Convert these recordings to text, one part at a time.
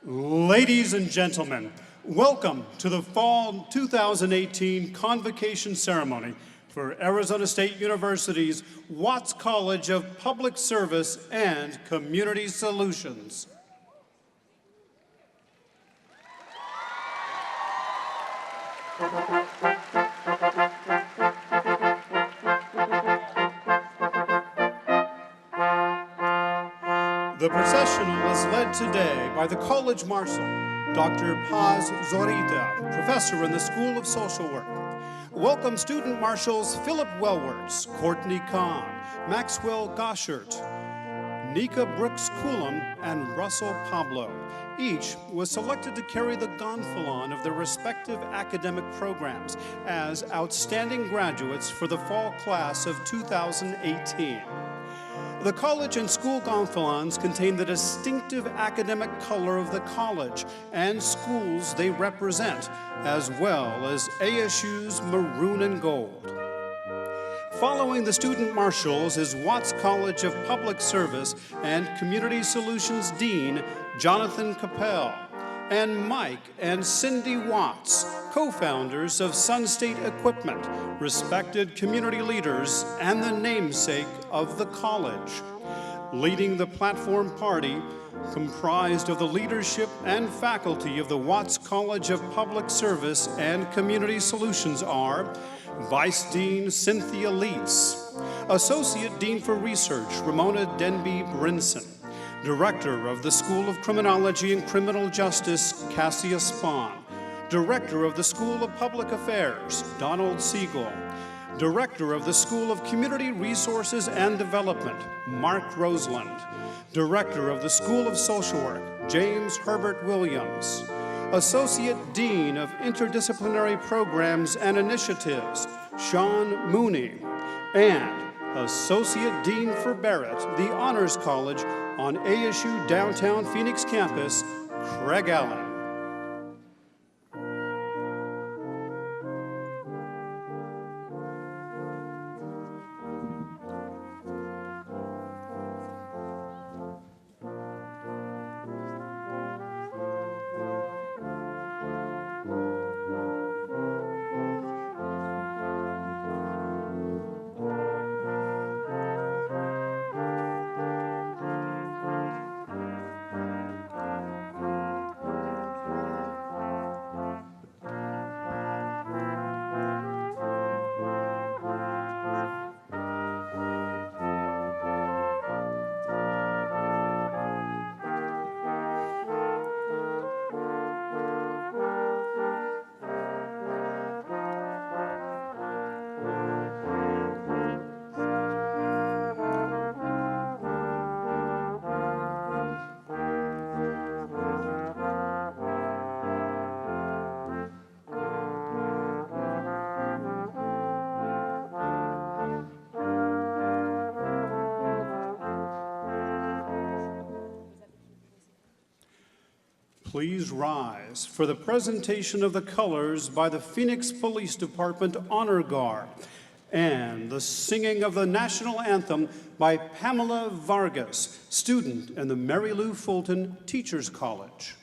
Ladies and gentlemen, welcome to the Fall 2018 Convocation Ceremony for Arizona State University's Watts College of Public Service and Community Solutions. The processional is led today by the College Marshal, Dr. Paz Zorita, professor in the School of Social Work. Welcome student marshals Philip Wellwerts, Kourtney Conn, Maxwell Goshert, Nikka Brooks-Cullum, and Russell Pablo. Each was selected to carry the gonfalon of their respective academic programs as outstanding graduates for the fall class of 2018. The college and school gonfalons contain the distinctive academic color of the college and schools they represent, as well as ASU's maroon and gold. Following the student marshals is Watts College of Public Service and Community Solutions Dean Jonathan Capel, and Mike and Cindy Watts, co-founders of Sun State Equipment, respected community leaders and the namesake of the college. Leading the platform party, comprised of the leadership and faculty of the Watts College of Public Service and Community Solutions are Vice Dean Cynthia Leitz, Associate Dean for Research Ramona Denby Brinson, Director of the School of Criminology and Criminal Justice Cassia Spahn, Director of the School of Public Affairs Donald Siegel, Director of the School of Community Resources and Development Mark Roseland, Director of the School of Social Work James Herbert Williams, Associate Dean of Interdisciplinary Programs and Initiatives Sean Mooney, and Associate Dean for Barrett, the Honors College on ASU Downtown Phoenix campus, Craig Allen. Please rise for the presentation of the colors by the Phoenix Police Department Honor Guard and the singing of the national anthem by Pamela Vargas, student in the Mary Lou Fulton Teachers College.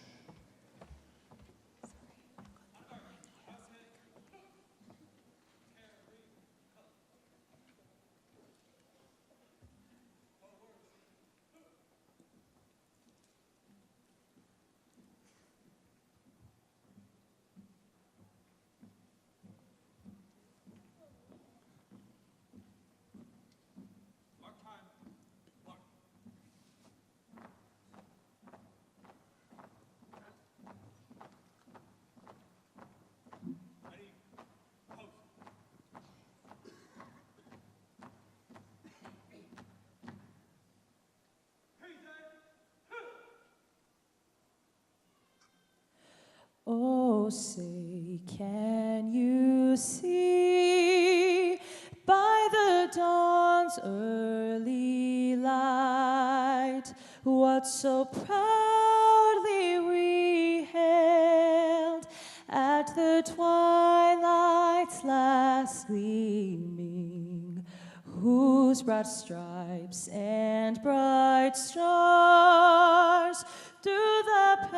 Oh, say, can you see by the dawn's early light what so proudly we hailed at the twilight's last gleaming, whose broad stripes and bright stars through the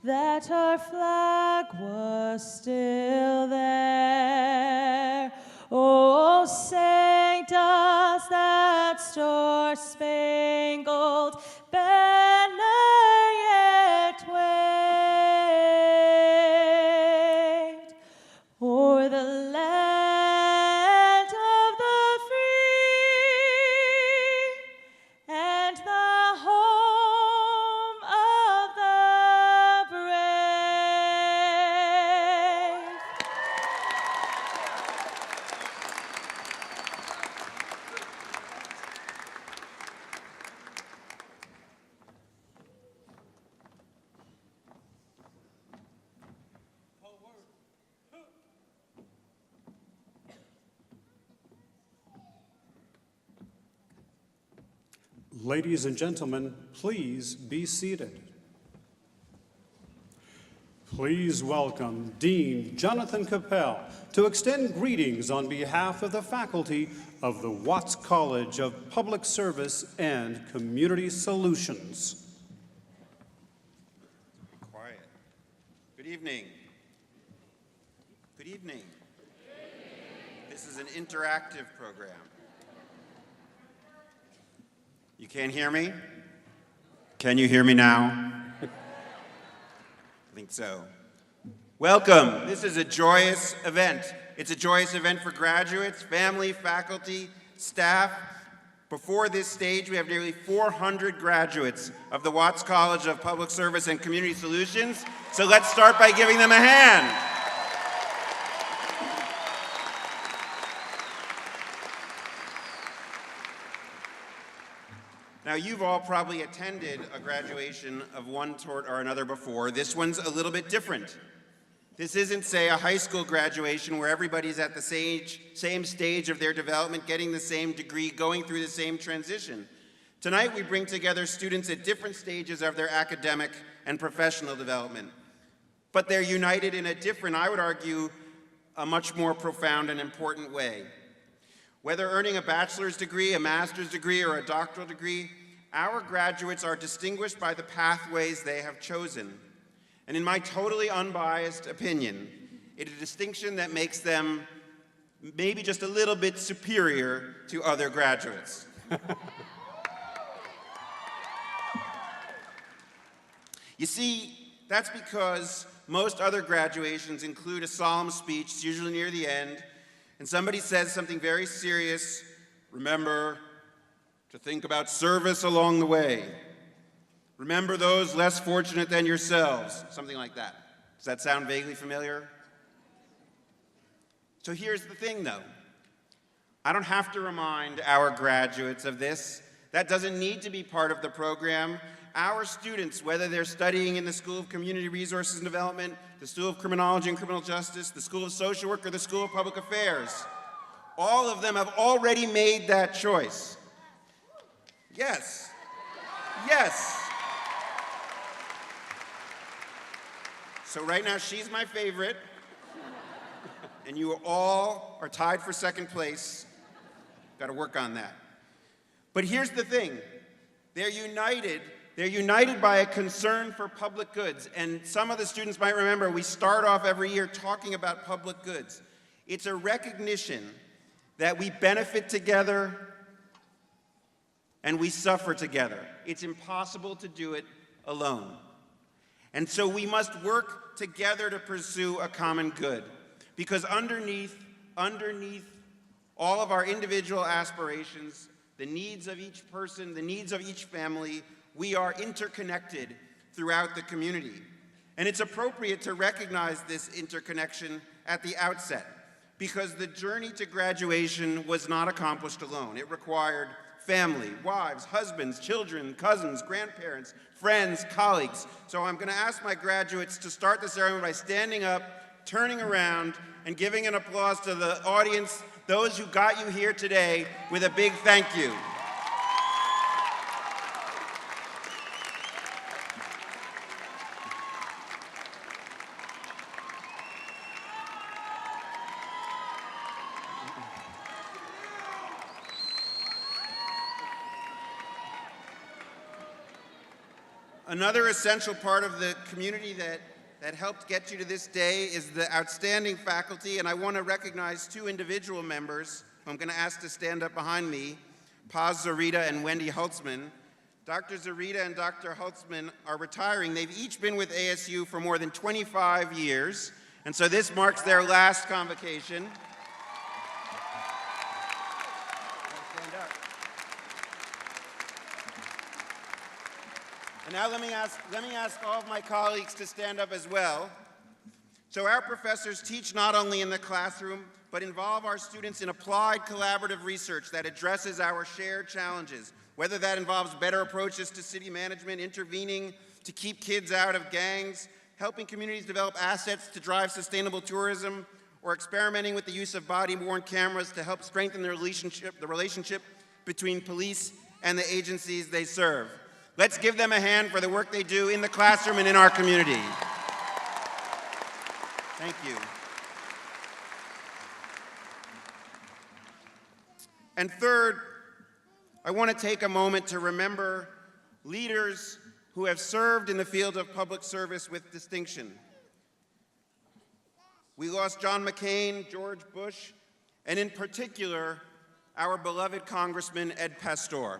that our flag was still there. Oh, sang does that star-spangled banner yet waved o'er the land of the free and the home of the brave. Ladies and gentlemen, please be seated. Please welcome Dean Jonathan Capel to extend greetings on behalf of the faculty of the Watts College of Public Service and Community Solutions. Quiet. Good evening. Good evening. This is an interactive program. You can't hear me? Can you hear me now? I think so. Welcome. This is a joyous event. It's a joyous event for graduates, family, faculty, staff. Before this stage, we have nearly 400 graduates of the Watts College of Public Service and Community Solutions. So let's start by giving them a hand. Now, you've all probably attended a graduation of one sort or another before. This one's a little bit different. This isn't, say, a high school graduation where everybody's at the same stage of their development, getting the same degree, going through the same transition. Tonight, we bring together students at different stages of their academic and professional development. But they're united in a different, I would argue, a much more profound and important way. Whether earning a bachelor's degree, a master's degree, or a doctoral degree, our graduates are distinguished by the pathways they have chosen. And in my totally unbiased opinion, it's a distinction that makes them maybe just a little bit superior to other graduates. You see, that's because most other graduations include a solemn speech, usually near the end, and somebody says something very serious. Remember to think about service along the way. Remember those less fortunate than yourselves. Something like that. Does that sound vaguely familiar? So here's the thing, though. I don't have to remind our graduates of this. That doesn't need to be part of the program. Our students, whether they're studying in the School of Community Resources and Development, the School of Criminology and Criminal Justice, the School of Social Work, or the School of Public Affairs, all of them have already made that choice. Yes. Yes. So right now, she's my favorite, and you all are tied for second place. Got to work on that. But here's the thing. They're united by a concern for public goods. And some of the students might remember, we start off every year talking about public goods. It's a recognition that we benefit together and we suffer together. It's impossible to do it alone. And so we must work together to pursue a common good. Because underneath all of our individual aspirations, the needs of each person, the needs of each family, we are interconnected throughout the community. And it's appropriate to recognize this interconnection at the outset, because the journey to graduation was not accomplished alone. It required family, wives, husbands, children, cousins, grandparents, friends, colleagues. So I'm going to ask my graduates to start the ceremony by standing up, turning around, and giving an applause to the audience, those who got you here today, with a big thank you. Another essential part of the community that helped get you to this day is the outstanding faculty, and I want to recognize two individual members who I'm going to ask to stand up behind me, Paz Zorita and Wendy Holtzman. Dr. Zorita and Dr. Holtzman are retiring. They've each been with ASU for more than 25 years, and so this marks their last convocation. And now let me ask all of my colleagues to stand up as well. So our professors teach not only in the classroom, but involve our students in applied collaborative research that addresses our shared challenges, whether that involves better approaches to city management, intervening to keep kids out of gangs, helping communities develop assets to drive sustainable tourism, or experimenting with the use of body-worn cameras to help strengthen the relationship between police and the agencies they serve. Let's give them a hand for the work they do in the classroom and in our community. Thank you. And third, I want to take a moment to remember leaders who have served in the field of public service with distinction. We lost John McCain, George Bush, and in particular, our beloved Congressman Ed Pastor.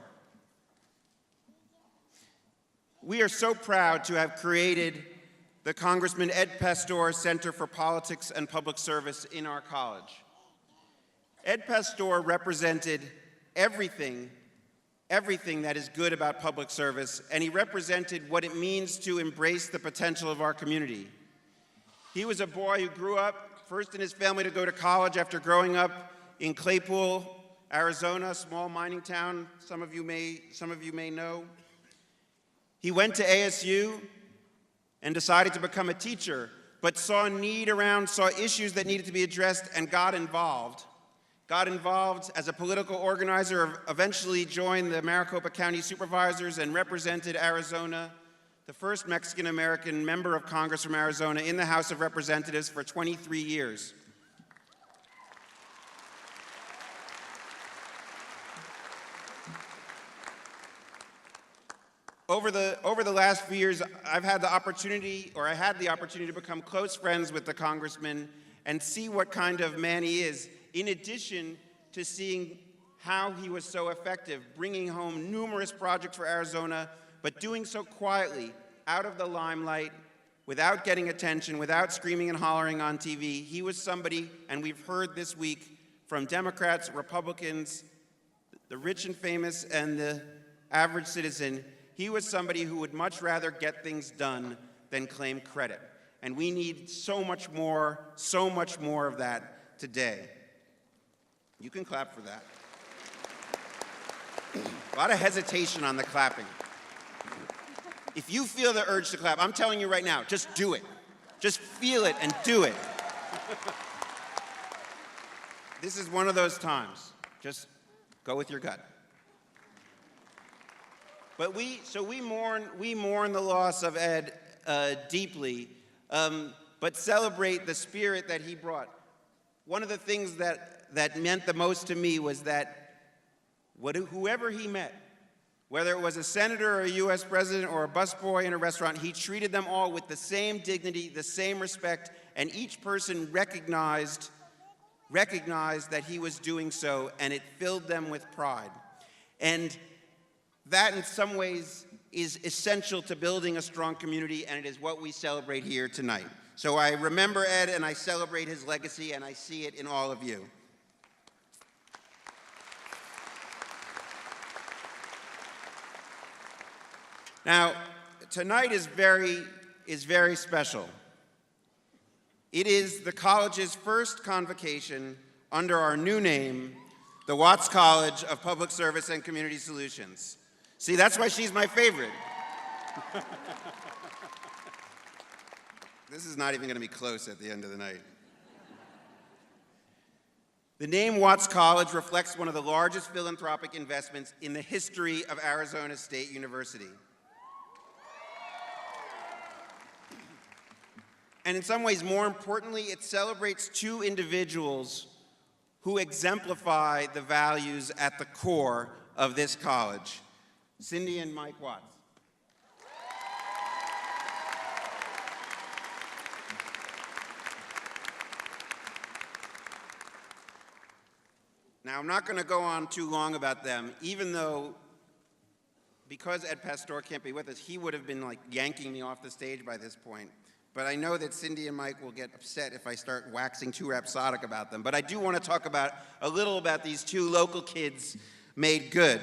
We are so proud to have created the Congressman Ed Pastor Center for Politics and Public Service in our college. Ed Pastor represented everything that is good about public service, and he represented what it means to embrace the potential of our community. He was a boy who grew up first in his family to go to college after growing up in Claypool, Arizona, a small mining town some of you may know. He went to ASU and decided to become a teacher, but saw issues that needed to be addressed and got involved. Got involved as a political organizer, eventually joined the Maricopa County Supervisors and represented Arizona, the first Mexican-American member of Congress from Arizona in the House of Representatives for 23 years. Over the last few years, I had the opportunity to become close friends with the congressman and see what kind of man he is, in addition to seeing how he was so effective, bringing home numerous projects for Arizona, but doing so quietly, out of the limelight, without getting attention, without screaming and hollering on TV. He was somebody, and we've heard this week from Democrats, Republicans, the rich and famous, and the average citizen, he was somebody who would much rather get things done than claim credit. And we need so much more of that today. You can clap for that. A lot of hesitation on the clapping. If you feel the urge to clap, I'm telling you right now, just do it. Just feel it and do it. This is one of those times. Just go with your gut. But we mourn the loss of Ed deeply, but celebrate the spirit that he brought. One of the things that meant the most to me was that whoever he met, whether it was a senator or a U.S. president or a busboy in a restaurant, he treated them all with the same dignity, the same respect, and each person recognized that he was doing so, and it filled them with pride. And that, in some ways, is essential to building a strong community, and it is what we celebrate here tonight. So I remember Ed, and I celebrate his legacy, and I see it in all of you. Now, tonight is very special. It is the college's first convocation under our new name, the Watts College of Public Service and Community Solutions. See, that's why she's my favorite. This is not even going to be close at the end of the night. The name Watts College reflects one of the largest philanthropic investments in the history of Arizona State University. And in some ways, more importantly, it celebrates two individuals who exemplify the values at the core of this college, Cindy and Mike Watts. Now, I'm not going to go on too long about them, even though, because Ed Pastor can't be with us, he would have been like yanking me off the stage by this point. But I know that Cindy and Mike will get upset if I start waxing too rhapsodic about them. But I do want to talk a little about these two local kids made good.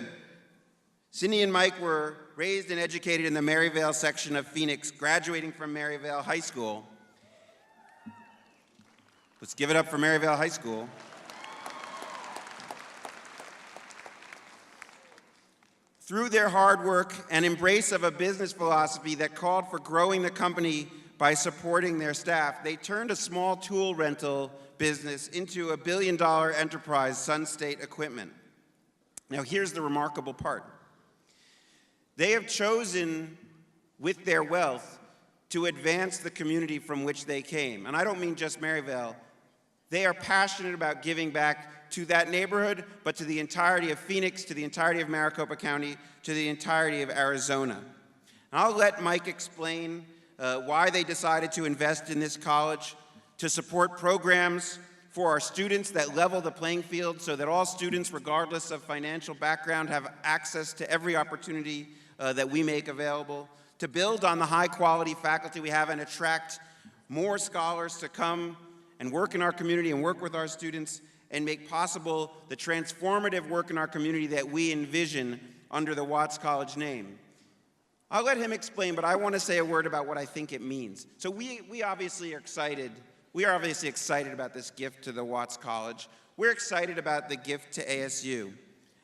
Cindy and Mike were raised and educated in the Maryvale section of Phoenix, graduating from Maryvale High School. Let's give it up for Maryvale High School. Through their hard work and embrace of a business philosophy that called for growing the company by supporting their staff, they turned a small tool rental business into a billion-dollar enterprise, Sun State Equipment. Now, here's the remarkable part. They have chosen, with their wealth, to advance the community from which they came. And I don't mean just Maryvale. They are passionate about giving back to that neighborhood, but to the entirety of Phoenix, to the entirety of Maricopa County, to the entirety of Arizona. And I'll let Mike explain why they decided to invest in this college, to support programs for our students that level the playing field so that all students, regardless of financial background, have access to every opportunity that we make available, to build on the high-quality faculty we have and attract more scholars to come and work in our community and work with our students and make possible the transformative work in our community that we envision under the Watts College name. I'll let him explain, but I want to say a word about what I think it means. So we obviously are excited. We are obviously excited about this gift to the Watts College. We're excited about the gift to ASU.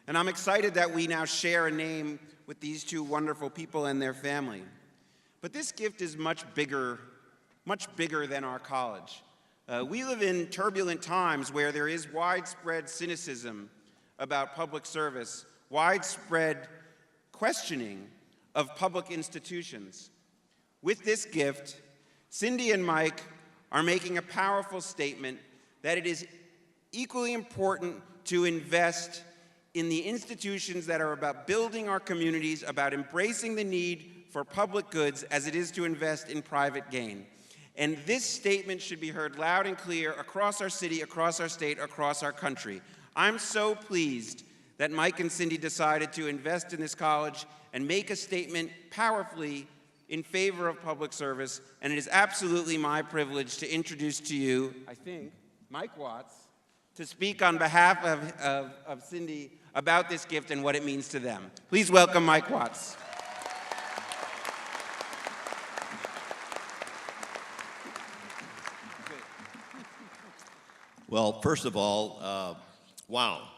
And I'm excited that we now share a name with these two wonderful people and their family. But this gift is much bigger than our college. We live in turbulent times where there is widespread cynicism about public service, widespread questioning of public institutions. With this gift, Cindy and Mike are making a powerful statement that it is equally important to invest in the institutions that are about building our communities, about embracing the need for public goods as it is to invest in private gain. And this statement should be heard loud and clear across our city, across our state, across our country. I'm so pleased that Mike and Cindy decided to invest in this college and make a statement powerfully in favor of public service, and it is absolutely my privilege to introduce to you, I think, Mike Watts, to speak on behalf of Cindy about this gift and what it means to them. Please welcome Mike Watts. Well, first of all, wow.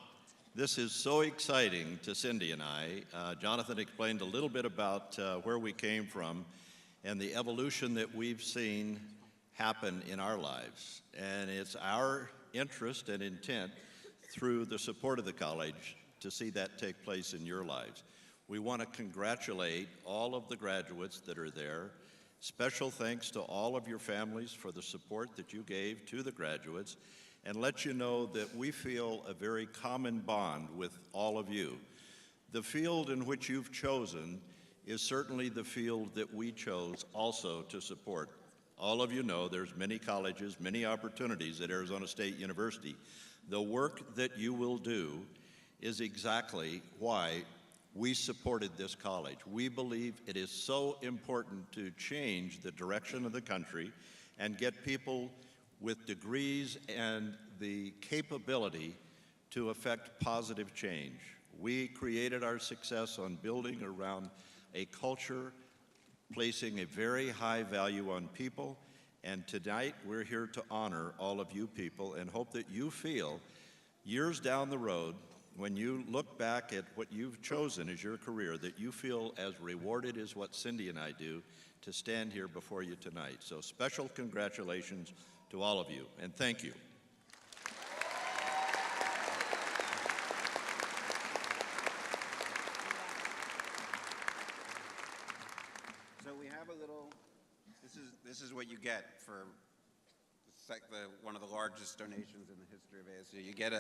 This is so exciting to Cindy and I. Jonathan explained a little bit about where we came from and the evolution that we've seen happen in our lives. And it's our interest and intent through the support of the college to see that take place in your lives. We want to congratulate all of the graduates that are there. Special thanks to all of your families for the support that you gave to the graduates, and let you know that we feel a very common bond with all of you. The field in which you've chosen is certainly the field that we chose also to support. All of you know there's many colleges, many opportunities at Arizona State University. The work that you will do is exactly why we supported this college. We believe it is so important to change the direction of the country and get people with degrees and the capability to affect positive change. We created our success on building around a culture, placing a very high value on people, and tonight we're here to honor all of you people and hope that you feel years down the road, when you look back at what you've chosen as your career, that you feel as rewarded as what Cindy and I do to stand here before you tonight. So special congratulations to all of you, and thank you. So we have a little, this is what you get for one of the largest donations in the history of ASU. You get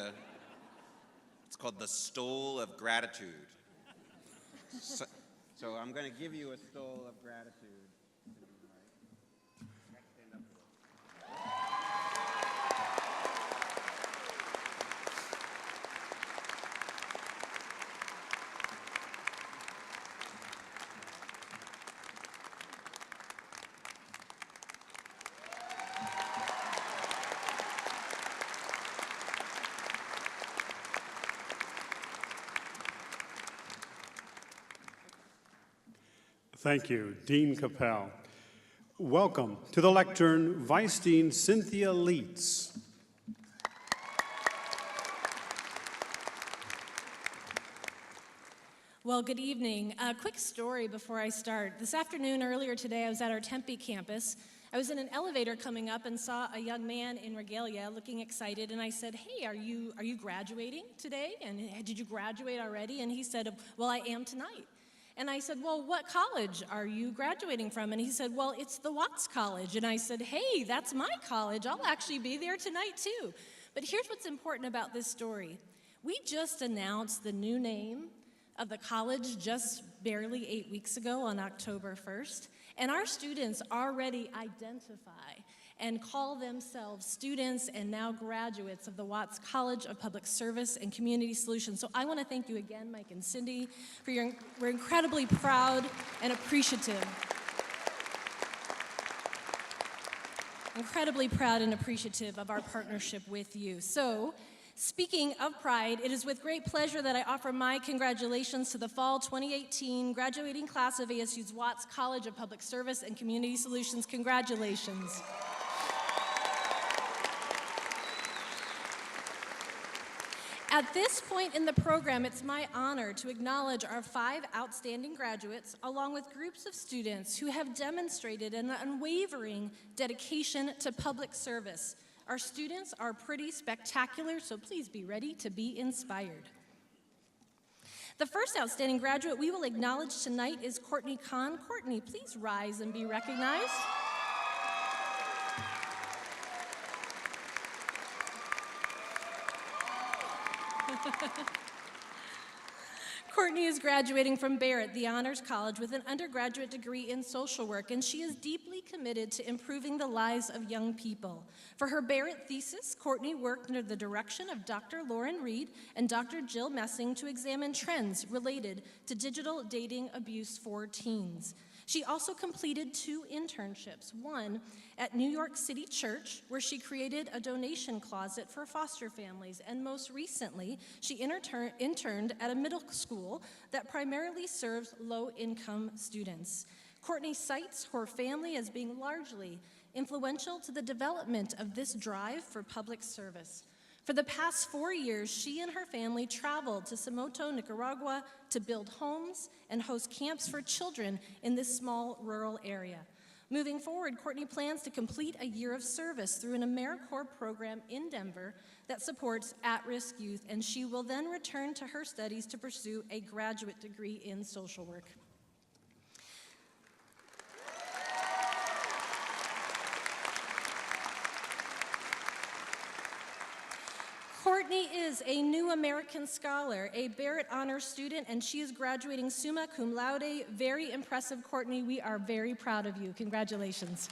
it's called the Stole of Gratitude. So I'm going to give you a stole of gratitude. Thank you, Dean Capel. Welcome to the lectern, Vice Dean Cynthia Leitz. Well, good evening. A quick story before I start. This afternoon, earlier today, I was at our Tempe campus. I was in an elevator coming up and saw a young man in regalia looking excited, and I said, "Hey, are you graduating today? And did you graduate already?" And he said, "Well, I am tonight." And I said, "Well, what college are you graduating from?" And he said, "Well, it's the Watts College." And I said, "Hey, that's my college. I'll actually be there tonight too." But here's what's important about this story. We just announced the new name of the college just barely 8 weeks ago on October 1st. And our students already identify and call themselves students and now graduates of the Watts College of Public Service and Community Solutions. So I want to thank you again, Mike and Cindy, we're incredibly proud and appreciative. Incredibly proud and appreciative of our partnership with you. So, speaking of pride, it is with great pleasure that I offer my congratulations to the fall 2018 graduating class of ASU's Watts College of Public Service and Community Solutions. Congratulations. At this point in the program, it's my honor to acknowledge our 5 outstanding graduates, along with groups of students who have demonstrated an unwavering dedication to public service. Our students are pretty spectacular, so please be ready to be inspired. The first outstanding graduate we will acknowledge tonight is Kourtney Conn. Kourtney, please rise and be recognized. Kourtney is graduating from Barrett, the Honors College, with an undergraduate degree in social work, and she is deeply committed to improving the lives of young people. For her Barrett thesis, Kourtney worked under the direction of Dr. Lauren Reed and Dr. Jill Messing to examine trends related to digital dating abuse for teens. She also completed 2 internships, one at New York City Church, where she created a donation closet for foster families, and most recently, she interned at a middle school that primarily serves low-income students. Kourtney cites her family as being largely influential to the development of this drive for public service. For the past 4 years, she and her family traveled to Somoto, Nicaragua to build homes and host camps for children in this small rural area. Moving forward, Kourtney plans to complete a year of service through an AmeriCorps program in Denver that supports at-risk youth, and she will then return to her studies to pursue a graduate degree in social work. Kourtney is a New American Scholar, a Barrett Honors student, and she is graduating summa cum laude. Very impressive, Kourtney. We are very proud of you. Congratulations.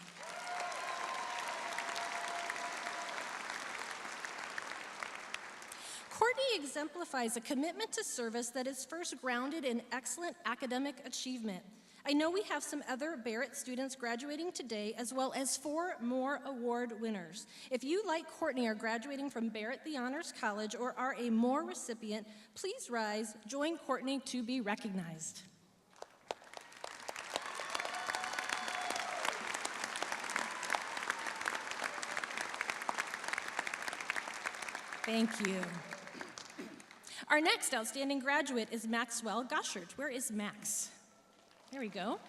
Kourtney exemplifies a commitment to service that is first grounded in excellent academic achievement. I know we have some other Barrett students graduating today, as well as 4 more award winners. If you, like Kourtney, are graduating from Barrett the Honors College or are a Moore recipient, please rise, join Kourtney to be recognized. Thank you. Our next outstanding graduate is Maxwell Goshert. Where is Max? There we go.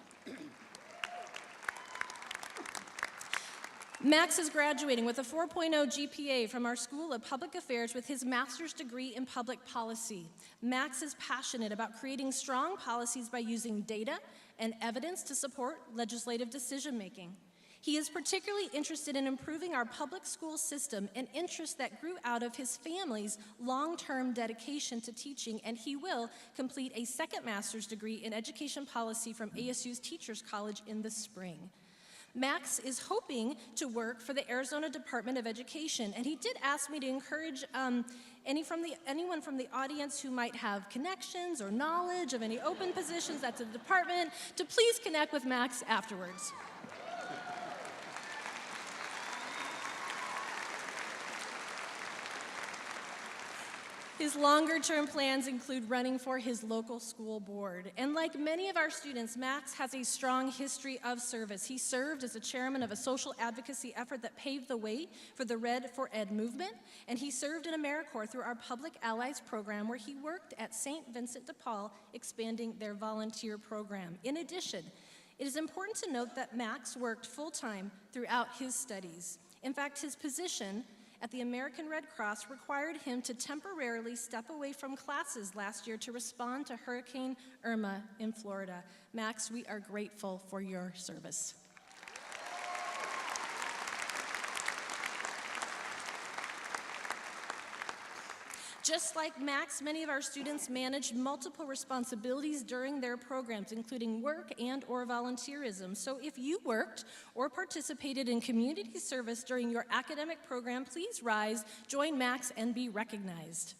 Max is graduating with a 4.0 GPA from our School of Public Affairs with his master's degree in public policy. Max is passionate about creating strong policies by using data and evidence to support legislative decision-making. He is particularly interested in improving our public school system, an interest that grew out of his family's long-term dedication to teaching, and he will complete a second master's degree in education policy from ASU's Teachers College in the spring. Max is hoping to work for the Arizona Department of Education, and he did ask me to encourage anyone from the audience who might have connections or knowledge of any open positions at the department to please connect with Max afterwards. His longer-term plans include running for his local school board. And like many of our students, Max has a strong history of service. He served as a chairman of a social advocacy effort that paved the way for the Red for Ed movement, and he served in AmeriCorps through our Public Allies program, where he worked at St. Vincent de Paul, expanding their volunteer program. In addition, it is important to note that Max worked full-time throughout his studies. In fact, his position at the American Red Cross required him to temporarily step away from classes last year to respond to Hurricane Irma in Florida. Max, we are grateful for your service. Just like Max, many of our students managed multiple responsibilities during their programs, including work and/or volunteerism. So if you worked or participated in community service during your academic program, please rise, join Max, and be recognized.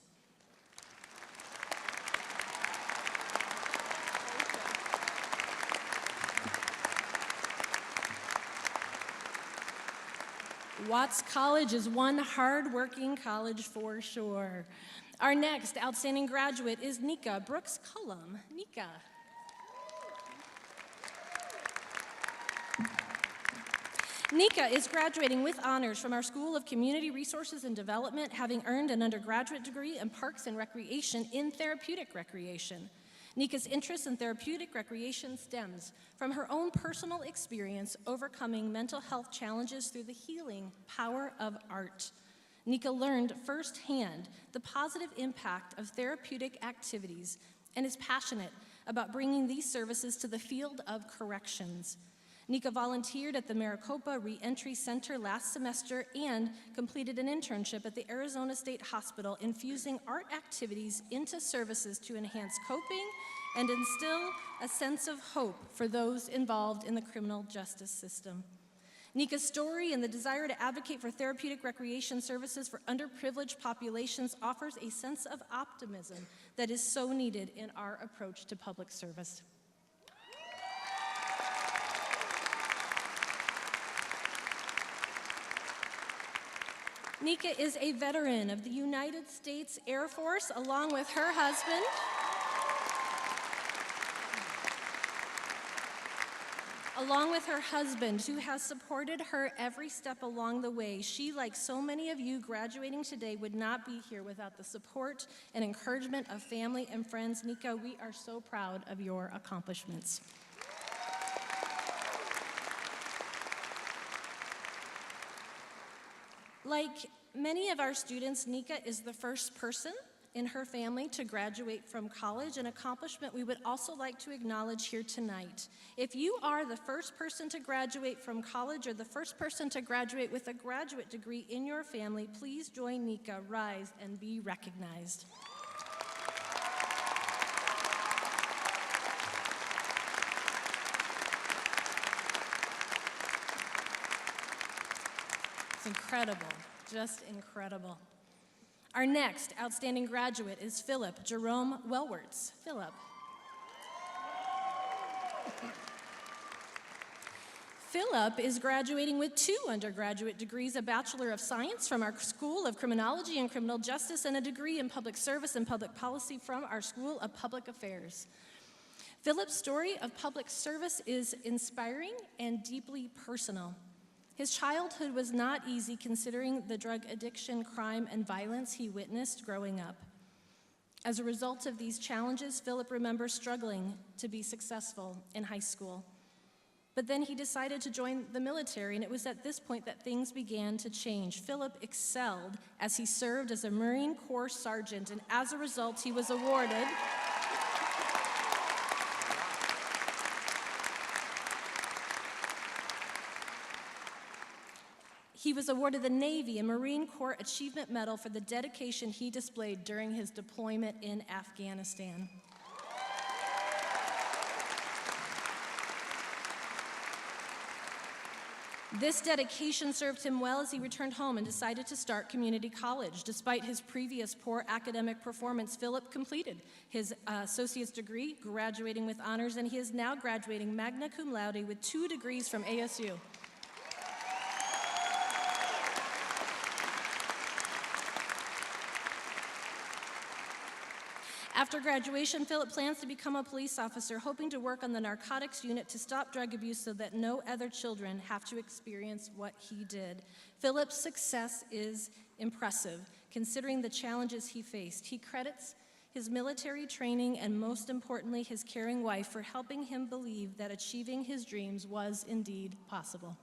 Watts College is one hard-working college for sure. Our next outstanding graduate is Nikka Brooks-Cullum. Nikka. Nikka is graduating with honors from our School of Community Resources and Development, having earned an undergraduate degree in Parks and Recreation in Therapeutic Recreation. Nikka's interest in therapeutic recreation stems from her own personal experience overcoming mental health challenges through the healing power of art. Nikka learned firsthand the positive impact of therapeutic activities and is passionate about bringing these services to the field of corrections. Nikka volunteered at the Maricopa Reentry Center last semester and completed an internship at the Arizona State Hospital, infusing art activities into services to enhance coping and instill a sense of hope for those involved in the criminal justice system. Nikka's story and the desire to advocate for therapeutic recreation services for underprivileged populations offers a sense of optimism that is so needed in our approach to public service. Nikka is a veteran of the United States Air Force, along with her husband, who has supported her every step along the way. She, like so many of you graduating today, would not be here without the support and encouragement of family and friends. Nikka, we are so proud of your accomplishments. Like many of our students, Nikka is the first person in her family to graduate from college, an accomplishment we would also like to acknowledge here tonight. If you are the first person to graduate from college or the first person to graduate with a graduate degree in your family, please join Nikka, rise, and be recognized. Incredible, just incredible. Our next outstanding graduate is Philip Jerome Wellwerts. Philip. Philip is graduating with 2 undergraduate degrees, a Bachelor of Science from our School of Criminology and Criminal Justice, and a degree in Public Service and Public Policy from our School of Public Affairs. Philip's story of public service is inspiring and deeply personal. His childhood was not easy considering the drug addiction, crime, and violence he witnessed growing up. As a result of these challenges, Philip remembers struggling to be successful in high school. But then he decided to join the military, and it was at this point that things began to change. Philip excelled as he served as a Marine Corps sergeant, and as a result, he was awarded the Navy and Marine Corps Achievement Medal for the dedication he displayed during his deployment in Afghanistan. This dedication served him well as he returned home and decided to start community college. Despite his previous poor academic performance, Philip completed his associate's degree, graduating with honors, and he is now graduating magna cum laude with 2 degrees from ASU. After graduation, Philip plans to become a police officer, hoping to work on the narcotics unit to stop drug abuse so that no other children have to experience what he did. Philip's success is impressive, considering the challenges he faced. He credits his military training and, most importantly, his caring wife for helping him believe that achieving his dreams was indeed possible.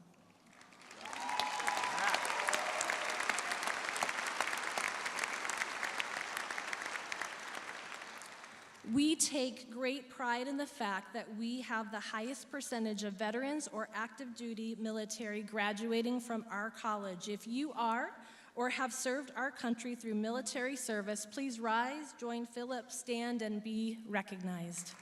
We take great pride in the fact that we have the highest percentage of veterans or active duty military graduating from our college. If you are or have served our country through military service, please rise, join Philip, stand, and be recognized.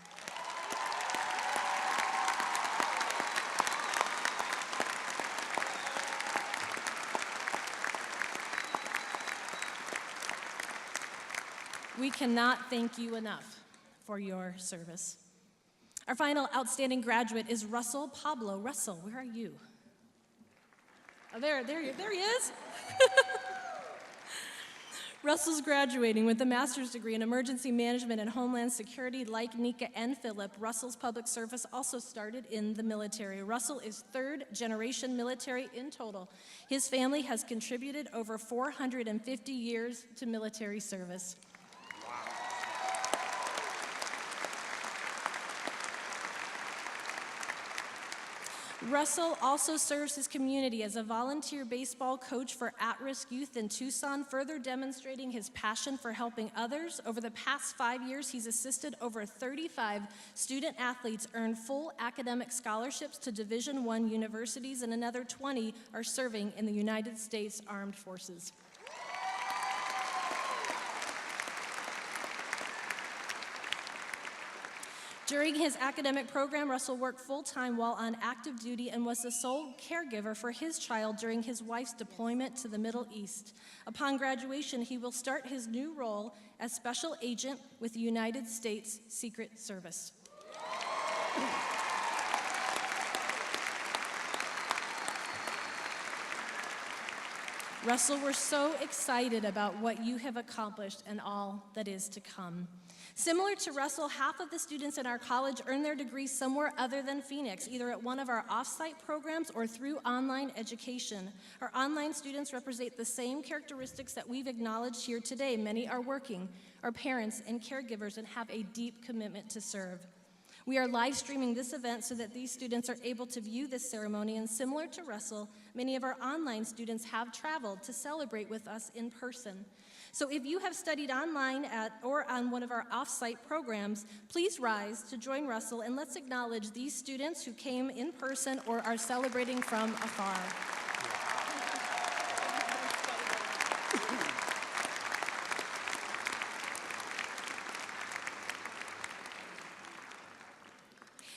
We cannot thank you enough for your service. Our final outstanding graduate is Russell Pablo. Russell, where are you? Oh, there he is. Russell's graduating with a master's degree in emergency management and homeland security. Like Nikka and Philip, Russell's public service also started in the military. Russell is third-generation military in total. His family has contributed over 450 years to military service. Russell also serves his community as a volunteer baseball coach for at-risk youth in Tucson, further demonstrating his passion for helping others. Over the past 5 years, he's assisted over 35 student athletes earn full academic scholarships to Division I universities, and another 20 are serving in the United States Armed Forces. During his academic program, Russell worked full-time while on active duty and was the sole caregiver for his child during his wife's deployment to the Middle East. Upon graduation, he will start his new role as special agent with the United States Secret Service. Russell, we're so excited about what you have accomplished and all that is to come. Similar to Russell, half of the students in our college earn their degrees somewhere other than Phoenix, either at one of our off-site programs or through online education. Our online students represent the same characteristics that we've acknowledged here today. Many are working, are parents and caregivers, and have a deep commitment to serve. We are live streaming this event so that these students are able to view this ceremony, and similar to Russell, many of our online students have traveled to celebrate with us in person. So if you have studied online or on one of our off-site programs, please rise to join Russell, and let's acknowledge these students who came in person or are celebrating from afar.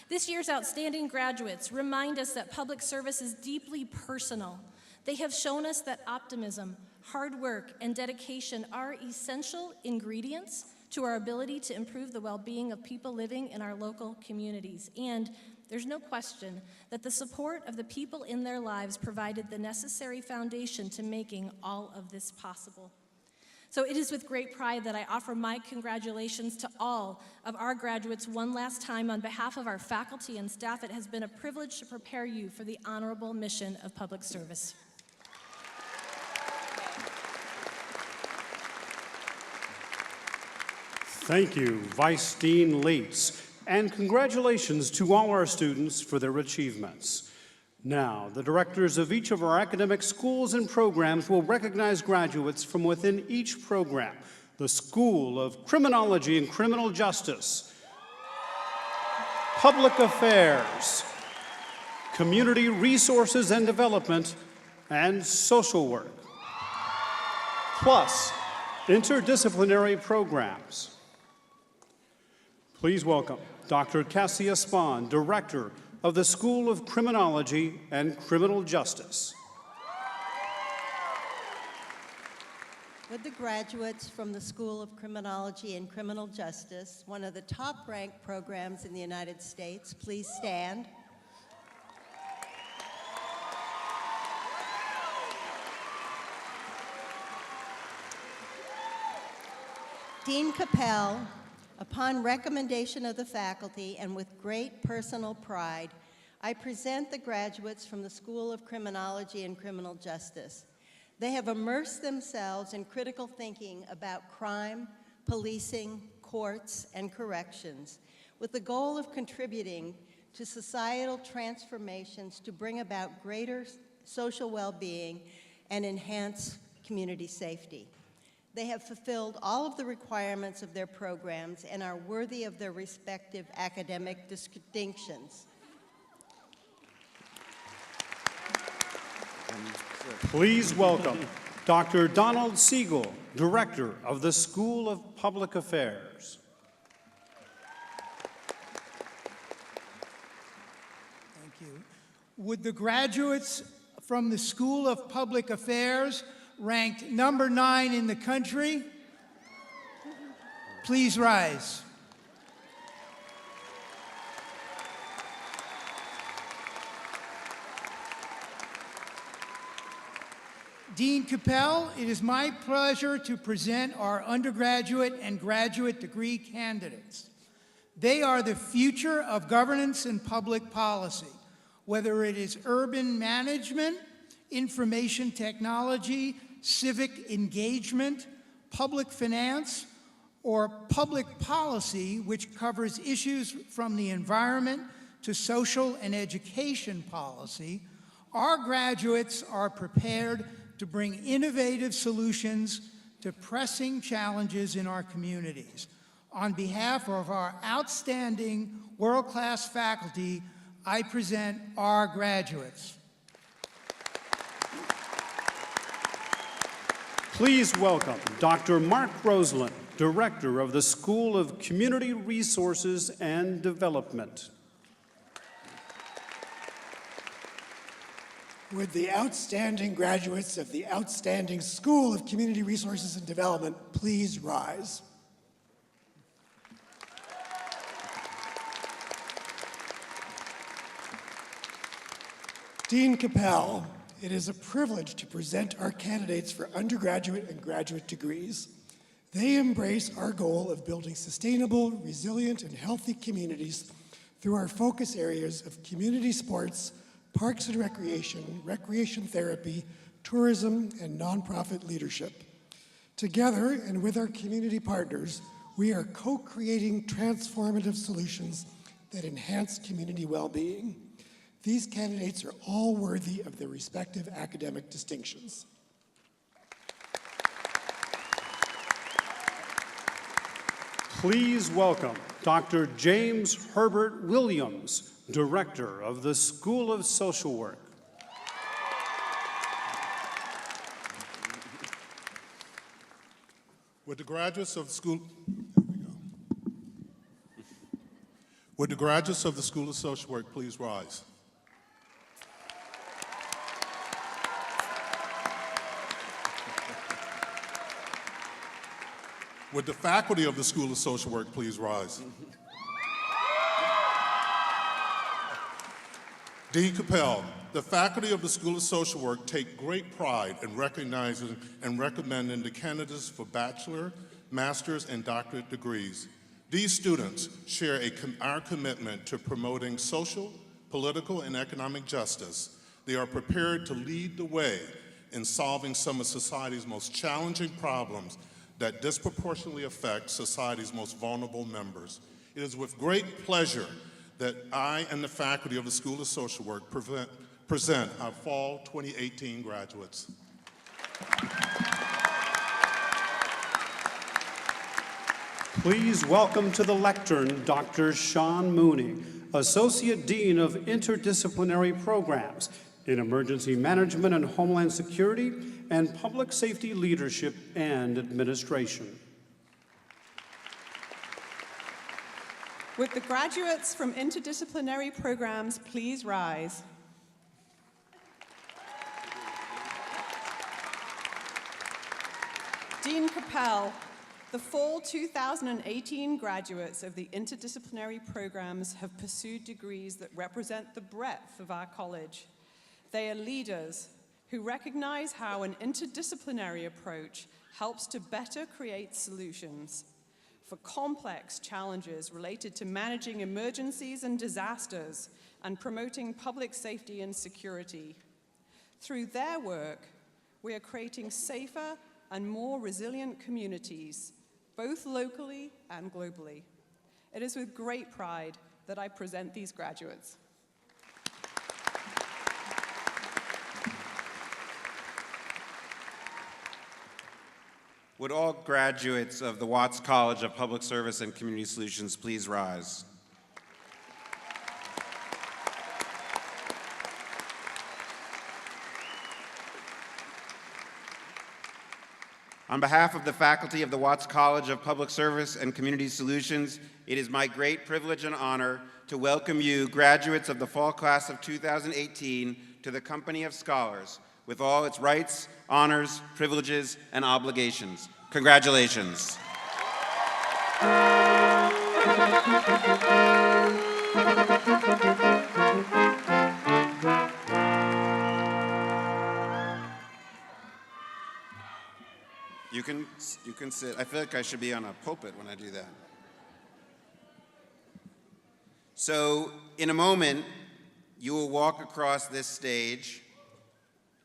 This year's outstanding graduates remind us that public service is deeply personal. They have shown us that optimism, hard work, and dedication are essential ingredients to our ability to improve the well-being of people living in our local communities. And there's no question that the support of the people in their lives provided the necessary foundation to making all of this possible. So it is with great pride that I offer my congratulations to all of our graduates one last time on behalf of our faculty and staff. It has been a privilege to prepare you for the honorable mission of public service. Thank you, Vice Dean Leitz, and congratulations to all our students for their achievements. Now, the directors of each of our academic schools and programs will recognize graduates from within each program: the School of Criminology and Criminal Justice, Public Affairs, Community Resources and Development, and Social Work, plus interdisciplinary programs. Please welcome Dr. Cassia Spahn, Director of the School of Criminology and Criminal Justice. Would the graduates from the School of Criminology and Criminal Justice, one of the top-ranked programs in the United States, please stand? Dean Capel, Upon recommendation of the faculty and with great personal pride, I present the graduates from the School of Criminology and Criminal Justice. They have immersed themselves in critical thinking about crime, policing, courts, and corrections, with the goal of contributing to societal transformations to bring about greater social well-being and enhance community safety. They have fulfilled all of the requirements of their programs and are worthy of their respective academic distinctions. Please welcome Dr. Donald Siegel, Director of the School of Public Affairs. Thank you. Would the graduates from the School of Public Affairs, ranked number 9 in the country, please rise? Dean Capel, it is my pleasure to present our undergraduate and graduate degree candidates. They are the future of governance and public policy, whether it is urban management, information technology, civic engagement, public finance, or public policy, which covers issues from the environment to social and education policy. Our graduates are prepared to bring innovative solutions to pressing challenges in our communities. On behalf of our outstanding world-class faculty, I present our graduates. Please welcome Dr. Mark Roseland, Director of the School of Community Resources and Development. Would the outstanding graduates of the outstanding School of Community Resources and Development please rise? Dean Capel, it is a privilege to present our candidates for undergraduate and graduate degrees. They embrace our goal of building sustainable, resilient, and healthy communities through our focus areas of community sports, parks and recreation, recreation therapy, tourism, and nonprofit leadership. Together, and with our community partners, we are co-creating transformative solutions that enhance community well-being. These candidates are all worthy of their respective academic distinctions. Please welcome Dr. James Herbert Williams, Director of the School of Social Work. Would the graduates of the school, Would the graduates of the School of Social Work please rise? Would the faculty of the School of Social Work please rise? Dean Capel, the faculty of the School of Social Work take great pride in recognizing and recommending the candidates for bachelor, master's, and doctorate degrees. These students share our commitment to promoting social, political, and economic justice. They are prepared to lead the way in solving some of society's most challenging problems that disproportionately affect society's most vulnerable members. It is with great pleasure that I and the faculty of the School of Social Work present our fall 2018 graduates. Please welcome to the lectern Dr. Sean Mooney, Associate Dean of Interdisciplinary Programs in Emergency Management and Homeland Security and Public Safety Leadership and Administration. Would the graduates from interdisciplinary programs please rise? Dean Capel, the fall 2018 graduates of the interdisciplinary programs have pursued degrees that represent the breadth of our college. They are leaders who recognize how an interdisciplinary approach helps to better create solutions. for complex challenges related to managing emergencies and disasters and promoting public safety and security. Through their work, we are creating safer and more resilient communities, both locally and globally. It is with great pride that I present these graduates. Would all graduates of the Watts College of Public Service and Community Solutions please rise? On behalf of the faculty of the Watts College of Public Service and Community Solutions, it is my great privilege and honor to welcome you, graduates of the fall class of 2018, to the company of scholars, with all its rights, honors, privileges, and obligations. Congratulations. You can sit. I feel like I should be on a pulpit when I do that. So, in a moment, you will walk across this stage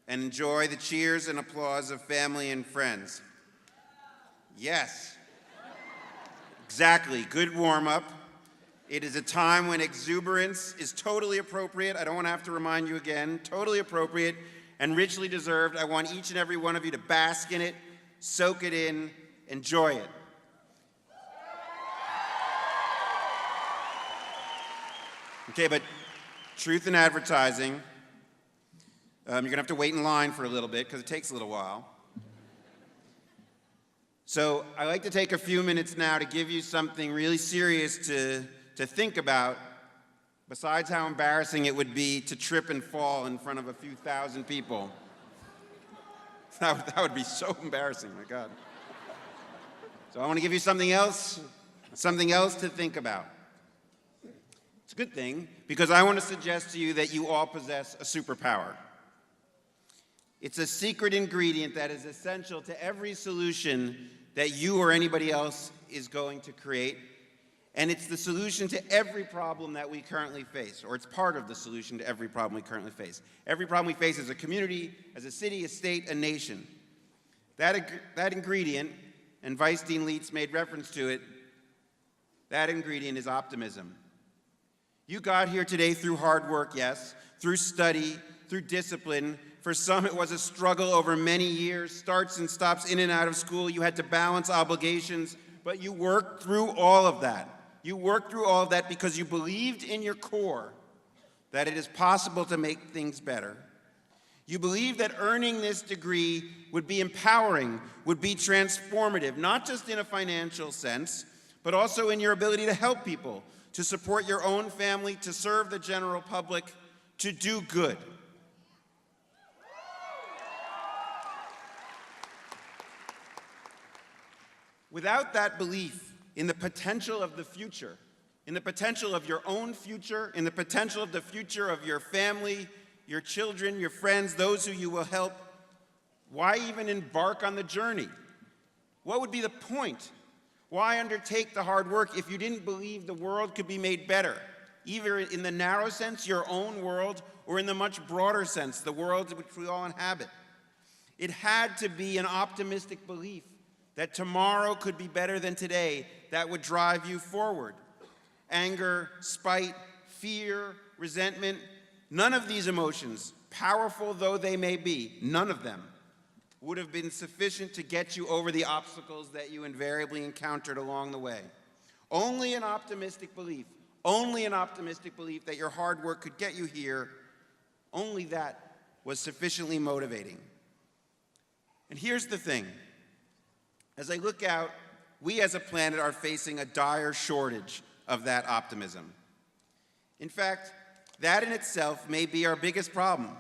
and enjoy the cheers and applause of family and friends. Yes, exactly, good warm-up. It is a time when exuberance is totally appropriate. I don't want to have to remind you again, totally appropriate and richly deserved. I want each and every one of you to bask in it, soak it in, enjoy it. Okay, but truth in advertising, you're gonna have to wait in line for a little bit because it takes a little while. So I'd like to take a few minutes now to give you something really serious to think about, besides how embarrassing it would be to trip and fall in front of a few thousand people. That would be so embarrassing, my God. So I want to give you something else to think about. It's a good thing, because I want to suggest to you that you all possess a superpower. It's a secret ingredient that is essential to every solution that you or anybody else is going to create, and it's the solution to every problem that we currently face, or it's part of the solution to every problem we currently face. Every problem we face as a community, as a city, a state, a nation. That ingredient, and Vice Dean Leitz made reference to it, that ingredient is optimism. You got here today through hard work, yes, through study, through discipline. For some, it was a struggle over many years, starts and stops in and out of school. You had to balance obligations, but you worked through all of that. You worked through all of that because you believed in your core that it is possible to make things better. You believed that earning this degree would be empowering, would be transformative, not just in a financial sense, but also in your ability to help people, to support your own family, to serve the general public, to do good. Without that belief in the potential of the future, in the potential of your own future, in the potential of the future of your family, your children, your friends, those who you will help, why even embark on the journey? What would be the point? Why undertake the hard work if you didn't believe the world could be made better, either in the narrow sense, your own world, or in the much broader sense, the world which we all inhabit? It had to be an optimistic belief that tomorrow could be better than today that would drive you forward. Anger, spite, fear, resentment, none of these emotions, powerful though they may be, none of them would have been sufficient to get you over the obstacles that you invariably encountered along the way. Only an optimistic belief that your hard work could get you here, only that was sufficiently motivating. And here's the thing. As I look out, we as a planet are facing a dire shortage of that optimism. In fact, that in itself may be our biggest problem.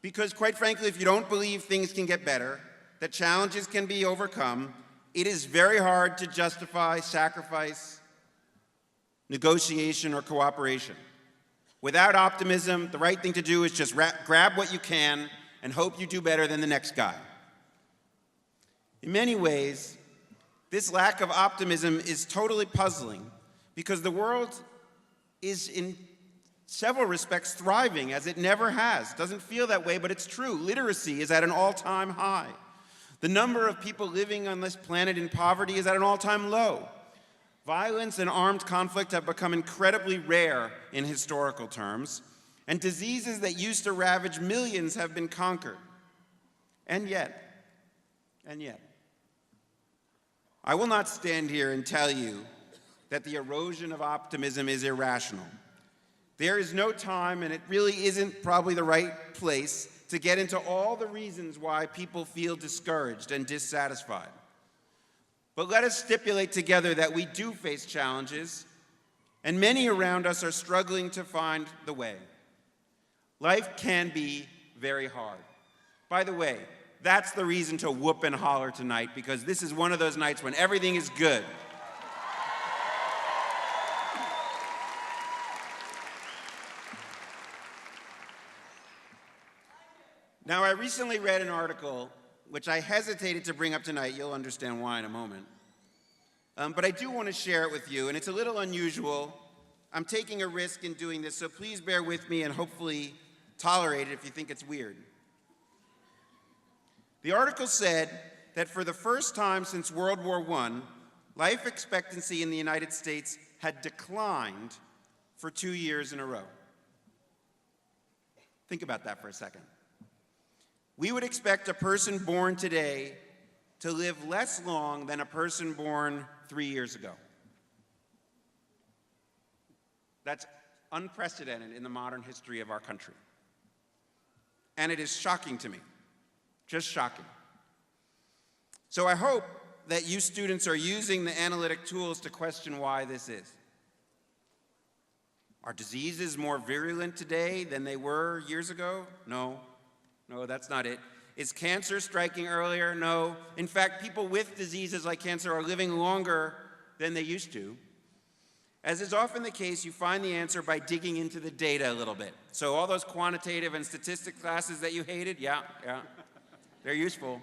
Because quite frankly, if you don't believe things can get better, that challenges can be overcome, it is very hard to justify sacrifice, negotiation, or cooperation. Without optimism, the right thing to do is just grab what you can and hope you do better than the next guy. In many ways, This lack of optimism is totally puzzling because the world is in several respects thriving as it never has. Doesn't feel that way, but it's true. Literacy is at an all-time high. The number of people living on this planet in poverty is at an all-time low. Violence and armed conflict have become incredibly rare in historical terms, and diseases that used to ravage millions have been conquered. And yet, I will not stand here and tell you that the erosion of optimism is irrational. There is no time, and it really isn't probably the right place, to get into all the reasons why people feel discouraged and dissatisfied. But let us stipulate together that we do face challenges, and many around us are struggling to find the way. Life can be very hard. By the way, that's the reason to whoop and holler tonight, because this is one of those nights when everything is good. Now, I recently read an article, which I hesitated to bring up tonight. You'll understand why in a moment. But I do want to share it with you, and it's a little unusual. I'm taking a risk in doing this, so please bear with me and hopefully tolerate it if you think it's weird. The article said that for the first time since World War I, life expectancy in the United States had declined for 2 years in a row. Think about that for a second. We would expect a person born today to live less long than a person born 3 years ago. That's unprecedented in the modern history of our country. And it is shocking to me, just shocking. So I hope that you students are using the analytic tools to question why this is. Are diseases more virulent today than they were years ago? No, that's not it. Is cancer striking earlier? No. In fact, people with diseases like cancer are living longer than they used to. As is often the case, you find the answer by digging into the data a little bit. So all those quantitative and statistics classes that you hated, yeah, they're useful.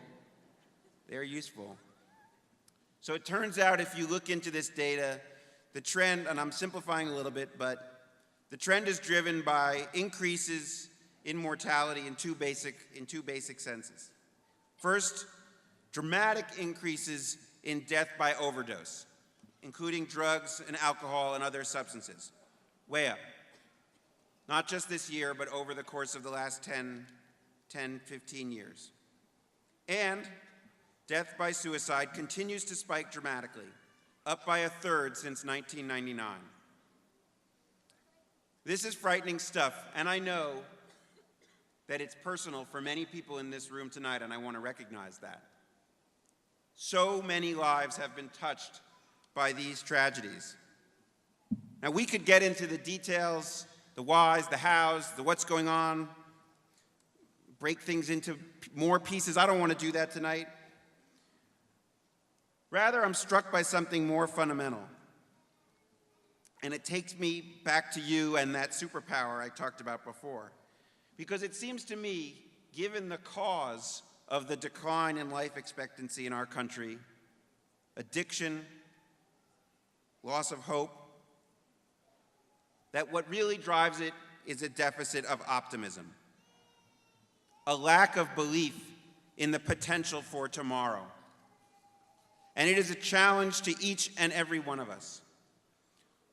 They're useful. So it turns out if you look into this data, the trend, and I'm simplifying a little bit, but the trend is driven by increases in mortality in two basic senses. First, dramatic increases in death by overdose, including drugs and alcohol and other substances. Way up. Not just this year, but over the course of the last 15 years. And death by suicide continues to spike dramatically, up by 1/3 since 1999. This is frightening stuff, and I know that it's personal for many people in this room tonight, and I want to recognize that. So many lives have been touched by these tragedies. Now, we could get into the details, the whys, the hows, the what's going on, break things into more pieces. I don't want to do that tonight. Rather, I'm struck by something more fundamental. And it takes me back to you and that superpower I talked about before. Because it seems to me, given the cause of the decline in life expectancy in our country, addiction, loss of hope, that what really drives it is a deficit of optimism, a lack of belief in the potential for tomorrow. And it is a challenge to each and every one of us.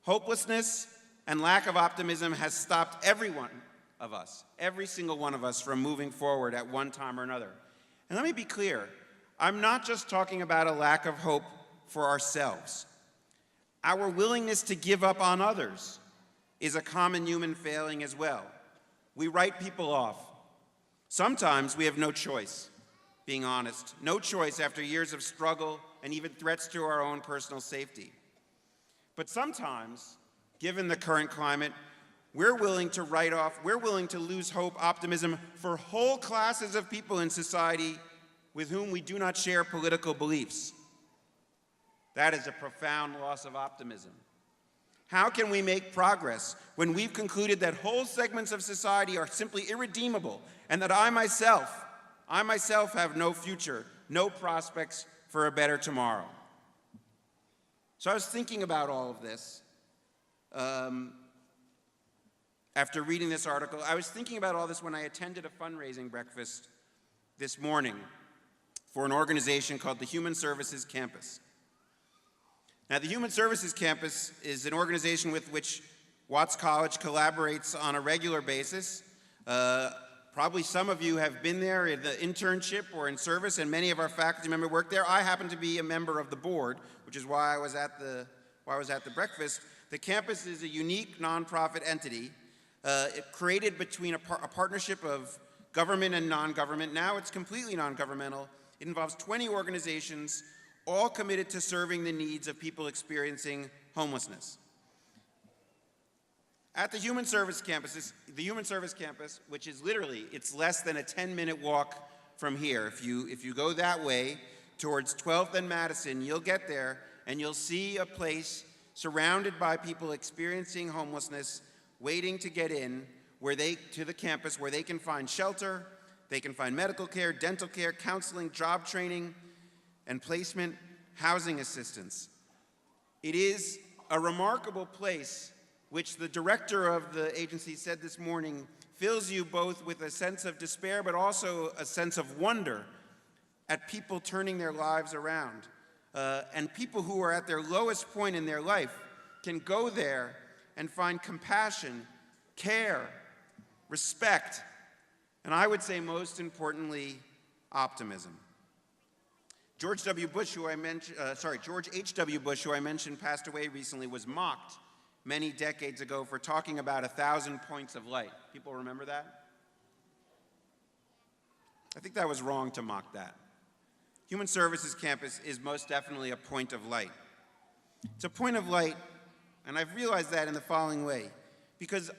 Hopelessness and lack of optimism has stopped every single one of us from moving forward at one time or another. And let me be clear, I'm not just talking about a lack of hope for ourselves. Our willingness to give up on others is a common human failing as well. We write people off. Sometimes we have no choice, being honest, no choice after years of struggle and even threats to our own personal safety. But sometimes, given the current climate, we're willing to write off, we're willing to lose hope, optimism for whole classes of people in society with whom we do not share political beliefs. That is a profound loss of optimism. How can we make progress when we've concluded that whole segments of society are simply irredeemable and that I myself have no future, no prospects for a better tomorrow? So I was thinking about all of this after reading this article. I was thinking about all this when I attended a fundraising breakfast this morning for an organization called the Human Services Campus. Now, the Human Services Campus is an organization with which Watts College collaborates on a regular basis. Probably some of you have been there in the internship or in service, and many of our faculty members work there. I happen to be a member of the board, which is why I was at the breakfast. The campus is a unique nonprofit entity created between a partnership of government and non-government. Now it's completely non-governmental. It involves 20 organizations, all committed to serving the needs of people experiencing homelessness. At the Human Service Campus, which is literally, it's less than a 10-minute walk from here. If you go that way towards 12th and Madison, you'll get there and you'll see a place surrounded by people experiencing homelessness, waiting to get in to the campus where they can find shelter, they can find medical care, dental care, counseling, job training, and placement, housing assistance. It is a remarkable place, which the director of the agency said this morning, fills you both with a sense of despair, but also a sense of wonder at people turning their lives around. And people who are at their lowest point in their life can go there and find compassion, care, respect, and I would say most importantly, optimism. George H.W. Bush, who I mentioned, passed away recently, was mocked many decades ago for talking about 1,000 points of light. People remember that? I think that was wrong to mock that. Human Services Campus is most definitely a point of light. It's a point of light, and I've realized that in the following way, because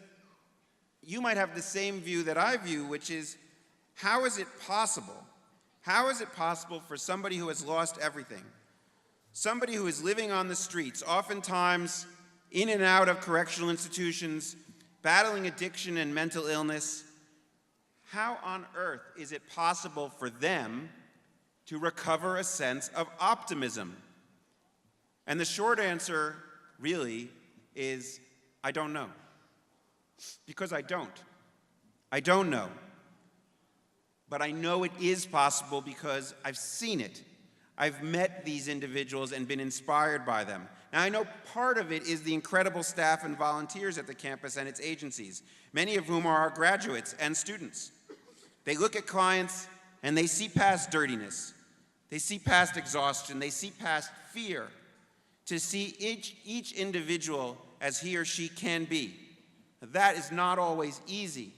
you might have the same view that I view, which is, how is it possible? How is it possible for somebody who has lost everything, somebody who is living on the streets, oftentimes in and out of correctional institutions, battling addiction and mental illness, how on earth is it possible for them to recover a sense of optimism? And the short answer, really, is I don't know. Because I don't. I don't know. But I know it is possible because I've seen it. I've met these individuals and been inspired by them. Now, I know part of it is the incredible staff and volunteers at the campus and its agencies, many of whom are our graduates and students. They look at clients and they see past dirtiness. They see past exhaustion. They see past fear to see each individual as he or she can be. That is not always easy.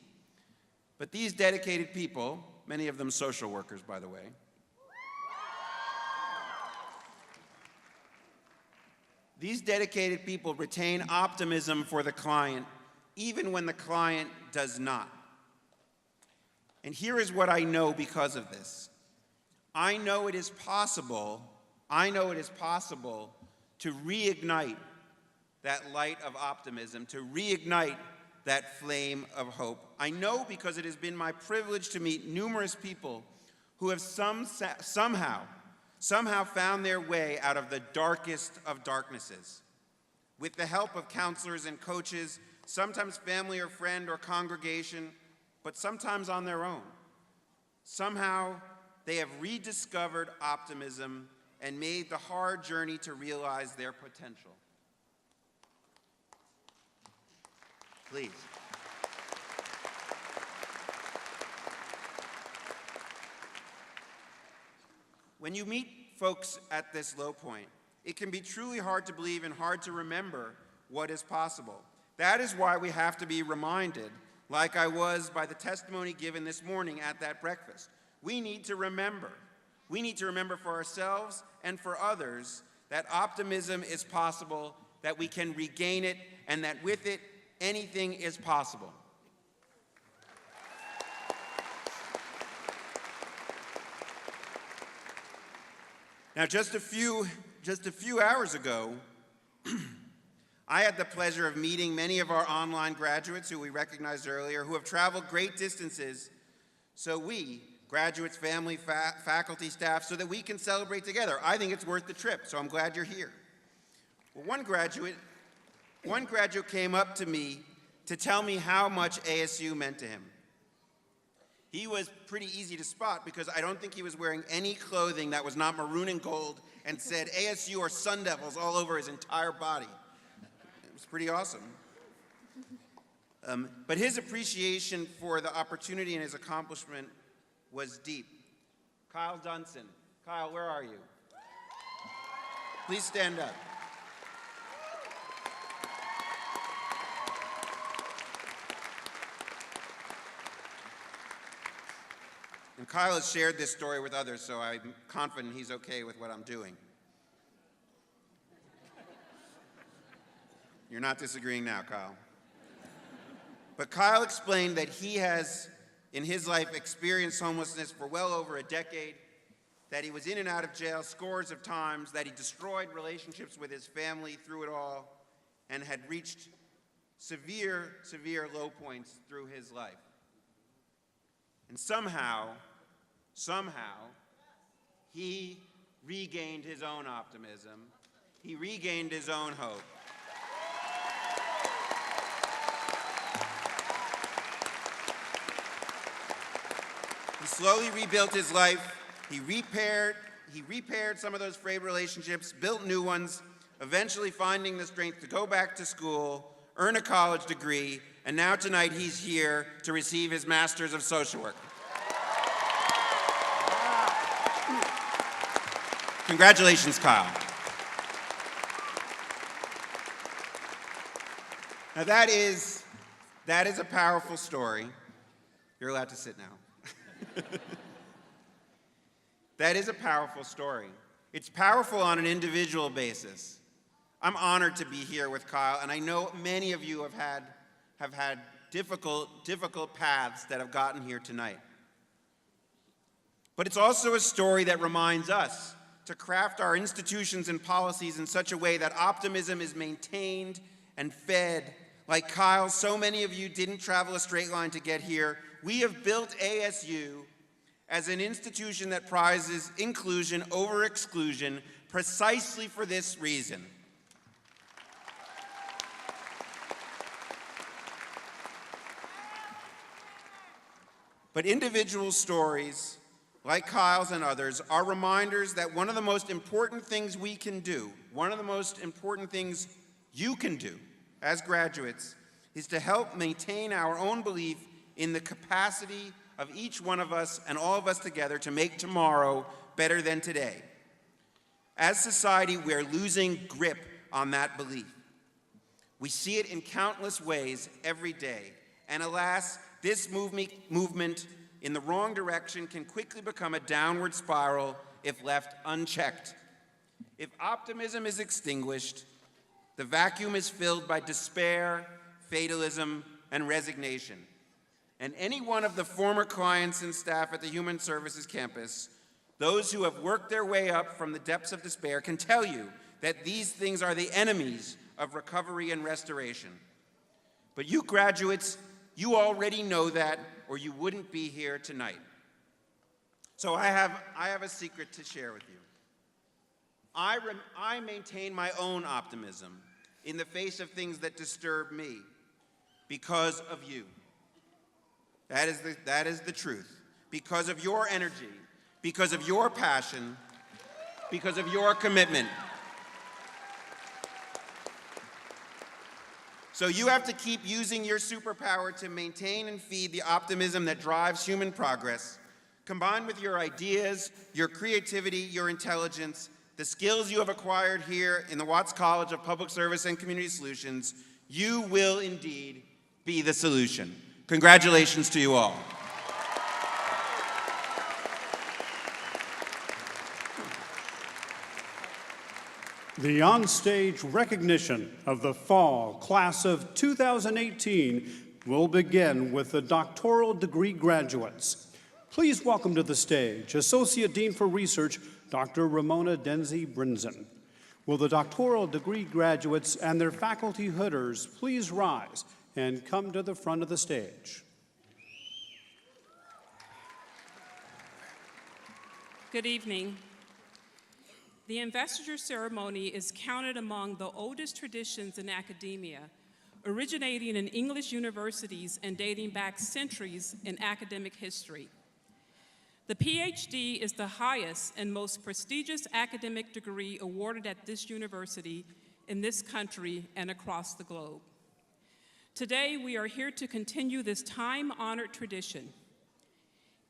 But these dedicated people, many of them social workers, by the way, these dedicated people retain optimism for the client, even when the client does not. And here is what I know because of this. I know it is possible to reignite that light of optimism, to reignite that flame of hope. I know because it has been my privilege to meet numerous people who have somehow found their way out of the darkest of darknesses. With the help of counselors and coaches, sometimes family or friend or congregation, but sometimes on their own. Somehow they have rediscovered optimism and made the hard journey to realize their potential. Please. When you meet folks at this low point, it can be truly hard to believe and hard to remember what is possible. That is why we have to be reminded, like I was by the testimony given this morning at that breakfast. We need to remember. We need to remember for ourselves and for others that optimism is possible, that we can regain it, and that with it, anything is possible. Now, just a few hours ago, I had the pleasure of meeting many of our online graduates who we recognized earlier, who have traveled great distances so we, graduates, family, faculty, staff, so that we can celebrate together. I think it's worth the trip, so I'm glad you're here. Well, one graduate came up to me to tell me how much ASU meant to him. He was pretty easy to spot because I don't think he was wearing any clothing that was not maroon and gold and said ASU or Sun Devils all over his entire body. It was pretty awesome. But his appreciation for the opportunity and his accomplishment was deep. Kyle Dunson. Kyle, where are you? Please stand up. And Kyle has shared this story with others, so I'm confident he's okay with what I'm doing. You're not disagreeing now, Kyle. But Kyle explained that he has, in his life, experienced homelessness for well over a decade, that he was in and out of jail scores of times, that he destroyed relationships with his family through it all, and had reached severe, severe low points through his life. And somehow, he regained his own optimism. He regained his own hope. He slowly rebuilt his life. He repaired some of those frayed relationships, built new ones, eventually finding the strength to go back to school, earn a college degree, and now tonight he's here to receive his Master's of Social Work. Congratulations, Kyle. Now that is a powerful story. You're allowed to sit now. That is a powerful story. It's powerful on an individual basis. I'm honored to be here with Kyle, and I know many of you have had difficult paths that have gotten here tonight. But it's also a story that reminds us to craft our institutions and policies in such a way that optimism is maintained and fed. Like Kyle, so many of you didn't travel a straight line to get here. We have built ASU as an institution that prizes inclusion over exclusion precisely for this reason. But individual stories, like Kyle's and others, are reminders that one of the most important things we can do, one of the most important things you can do as graduates, is to help maintain our own belief in the capacity of each one of us and all of us together to make tomorrow better than today. As society, we're losing grip on that belief. We see it in countless ways every day, and alas, this movement in the wrong direction can quickly become a downward spiral if left unchecked. If optimism is extinguished, the vacuum is filled by despair, fatalism, and resignation. And any one of the former clients and staff at the Human Services campus, those who have worked their way up from the depths of despair, can tell you that these things are the enemies of recovery and restoration. But you graduates, you already know that, or you wouldn't be here tonight. So I have a secret to share with you. I maintain my own optimism in the face of things that disturb me because of you. That is the truth. Because of your energy, because of your passion, because of your commitment. So you have to keep using your superpower to maintain and feed the optimism that drives human progress. Combined with your ideas, your creativity, your intelligence, the skills you have acquired here in the Watts College of Public Service and Community Solutions, you will indeed be the solution. Congratulations to you all. The onstage recognition of the fall class of 2018 will begin with the doctoral degree graduates. Please welcome to the stage Associate Dean for Research, Dr. Ramona Denzi Brinzen. Will the doctoral degree graduates and their faculty hooders please rise and come to the front of the stage. Good evening. The investiture ceremony is counted among the oldest traditions in academia, originating in English universities and dating back centuries in academic history. The PhD is the highest and most prestigious academic degree awarded at this university, in this country, and across the globe. Today, we are here to continue this time-honored tradition.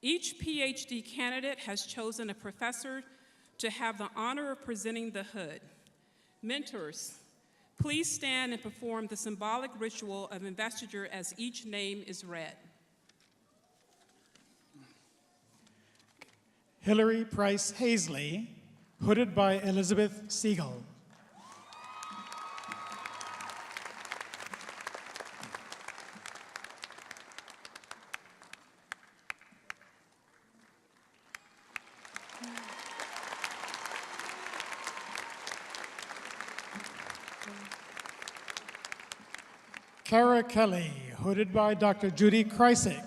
Each PhD candidate has chosen a professor to have the honor of presenting the hood. Mentors, please stand and perform the symbolic ritual of investiture as each name is read. Hillary Price Hazley, hooded by Elizabeth Siegel. Kara Kelly, hooded by Dr. Judy Kreisig.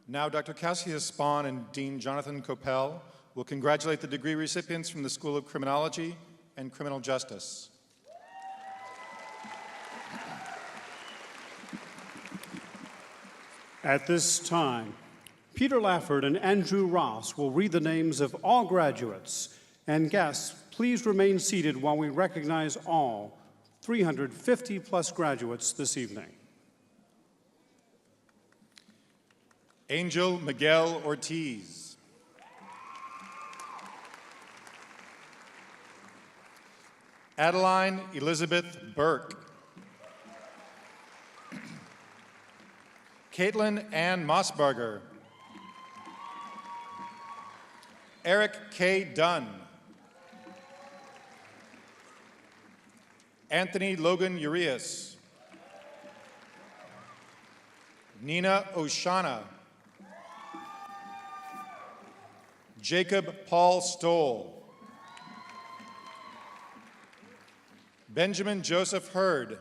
Now, Dr. Cassius Spahn and Dean Jonathan Coppell will congratulate the degree recipients from the School of Criminology and Criminal Justice. At this time, Peter Lafford and Andrew Ross will read the names of all graduates. And guests, please remain seated while we recognize all 350-plus graduates this evening. Angel Miguel Ortiz. Adeline Elizabeth Burke. Caitlin Ann Mossberger. Eric K. Dunn. Anthony Logan Urias. Nina Oshana. Jacob Paul Stoll. Benjamin Joseph Hurd.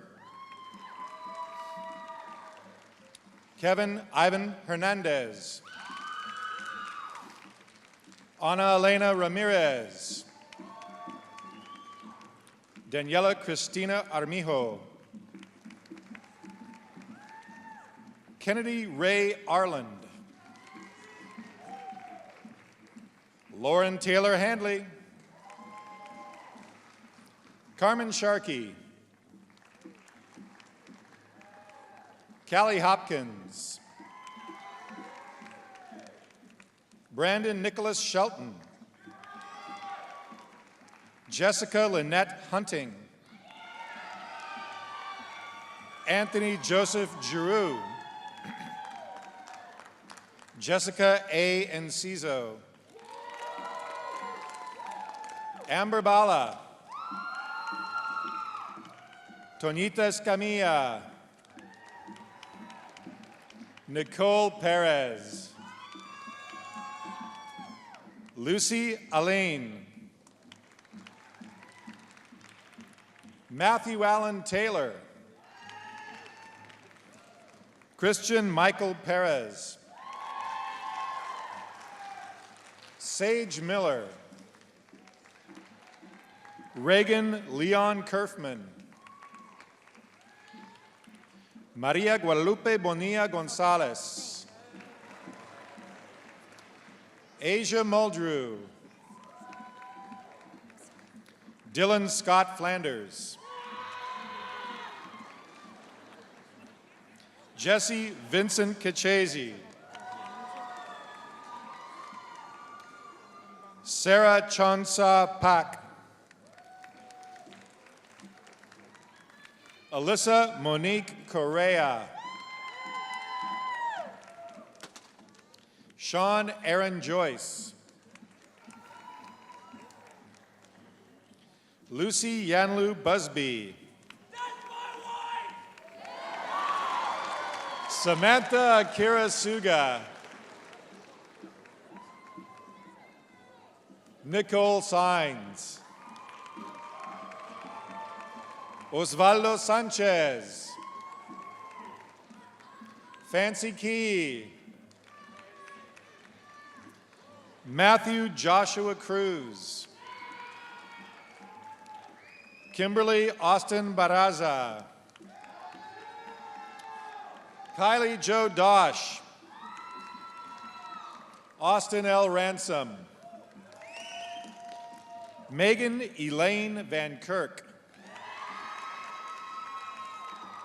Kevin Ivan Hernandez. Ana Elena Ramirez. Daniela Cristina Armijo. Kennedy Ray Arland. Lauren Taylor Handley. Carmen Sharkey. Callie Hopkins. Brandon Nicholas Shelton. Jessica Lynette Hunting. Anthony Joseph Giroux. Jessica A. Enciso. Amber Bala. Tonita Escamilla. Nicole Perez. Lucy Alain. Matthew Allen Taylor. Christian Michael Perez. Sage Miller. Reagan Leon Kerfman. Maria Guadalupe Bonilla Gonzalez. Asia Muldrew. Dylan Scott Flanders. Jesse Vincent Kachese. Sarah Chonsa Pak. Alyssa Monique Correa. Sean Aaron Joyce. Lucy Yanlu Busby. Samantha Akira Suga. Nicole Sainz. Osvaldo Sanchez. Fancy Key. Matthew Joshua Cruz. Kimberly Austin Baraza. Kylie Jo Dosh. Austin L. Ransom. Megan Elaine Van Kirk.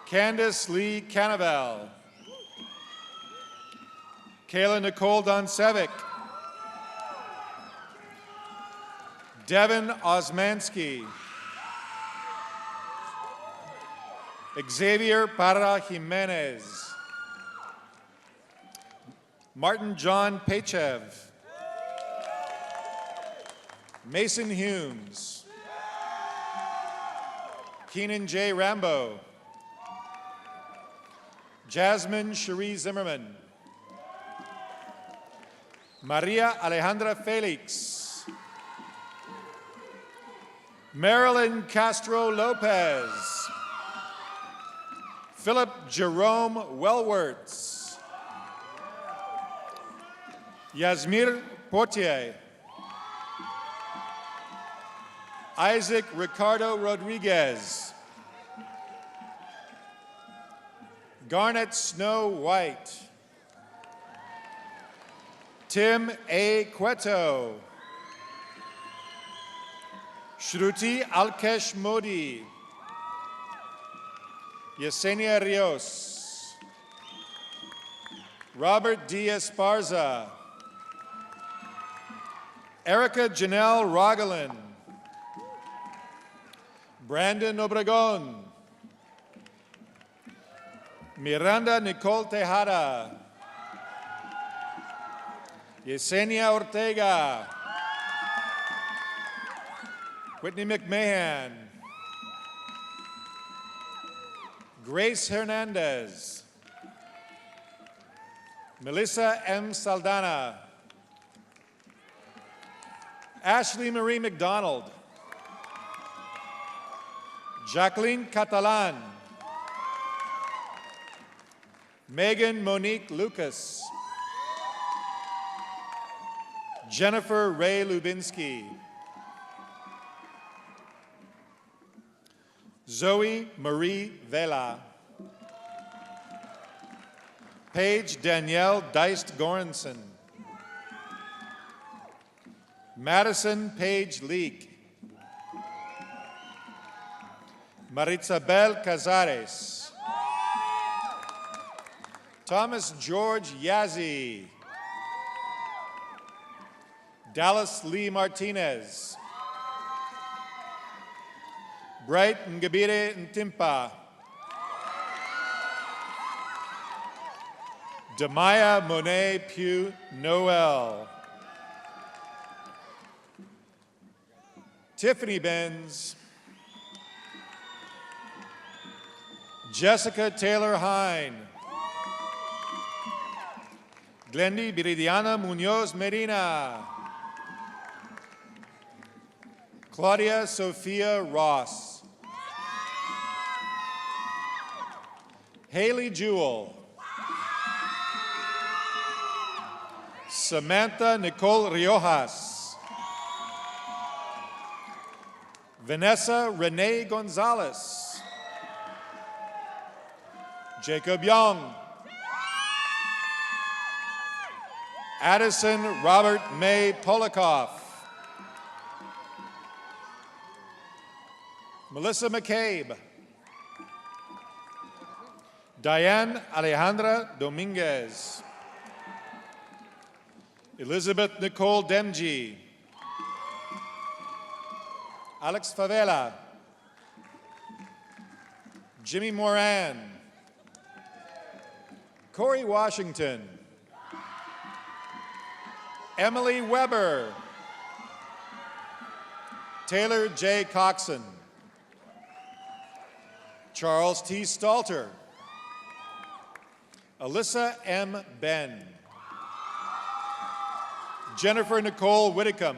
Candace Lee Canavel. Kayla Nicole Doncevic. Devin Osmansky. Xavier Parra Jimenez. Martin John Pachev. Mason Humes. Keenan J. Rambo. Jasmine Cherie Zimmerman. Maria Alejandra Felix. Marilyn Castro Lopez. Philip Jerome Wellwerts. Yasmir Portier. Isaac Ricardo Rodriguez. Garnet Snow White. Tim A. Cueto. Shruti Alkesh Modi. Yesenia Rios. Robert D. Esparza. Erica Janelle Rogalin. Brandon Obregon. Miranda Nicole Tejada. Yesenia Ortega. Whitney McMahon. Grace Hernandez. Melissa M. Saldana. Ashley Marie McDonald. Jacqueline Catalan. Megan Monique Lucas. Jennifer Ray Lubinsky. Zoe Marie Vela. Paige Danielle Deist Goranson. Madison Paige Leak. Maritzabel Cazares. Thomas George Yazzie. Dallas Lee Martinez. Bright Ngabire Ntimpa. Demaya Monet Pugh Noel. Tiffany Benz. Jessica Taylor Hine. Glendy Viridiana Munoz Medina. Claudia Sophia Ross. Haley Jewell. Samantha Nicole Riojas. Vanessa Renee Gonzalez. Jacob Young. Addison Robert May Polikoff. Melissa McCabe. Diane Alejandra Dominguez. Elizabeth Nicole Demji. Alex Favela. Jimmy Moran. Corey Washington. Emily Weber. Taylor J. Coxon. Charles T. Stalter. Alyssa M. Ben. Jennifer Nicole Whitcomb.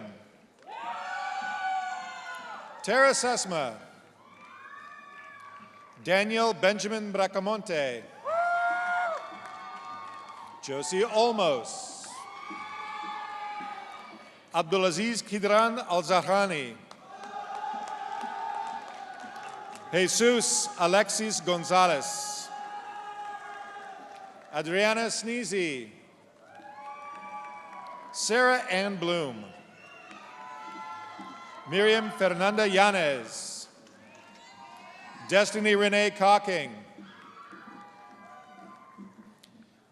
Tara Sesma. Daniel Benjamin Bracamonte. Josie Olmos. Abdulaziz Kidran Al-Zahrani. Jesus Alexis Gonzalez. Adriana Sneezy. Sarah Ann Bloom. Miriam Fernanda Yanez. Destiny Renee Cocking.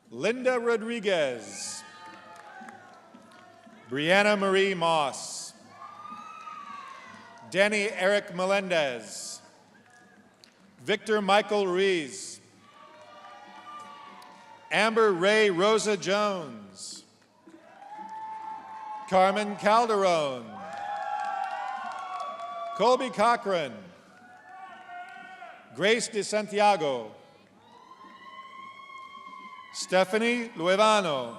Linda Rodriguez. Brianna Marie Moss. Danny Eric Melendez. Victor Michael Ruiz. Amber Ray Rosa Jones. Carmen Calderon. Colby Cochran. Grace de Santiago. Stephanie Luevano.